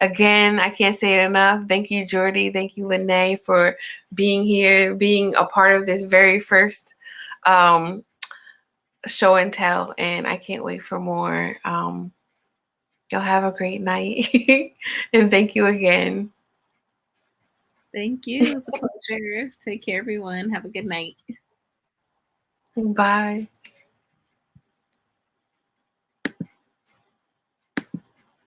Again, I can't say it enough. Thank you, Jordie. Thank you, Lene, for being here, being a part of this very first show and tell, and I can't wait for more. Y'all have a great night. And thank you again. Thank you. It's a pleasure. Take care, everyone. Have a good night. Bye.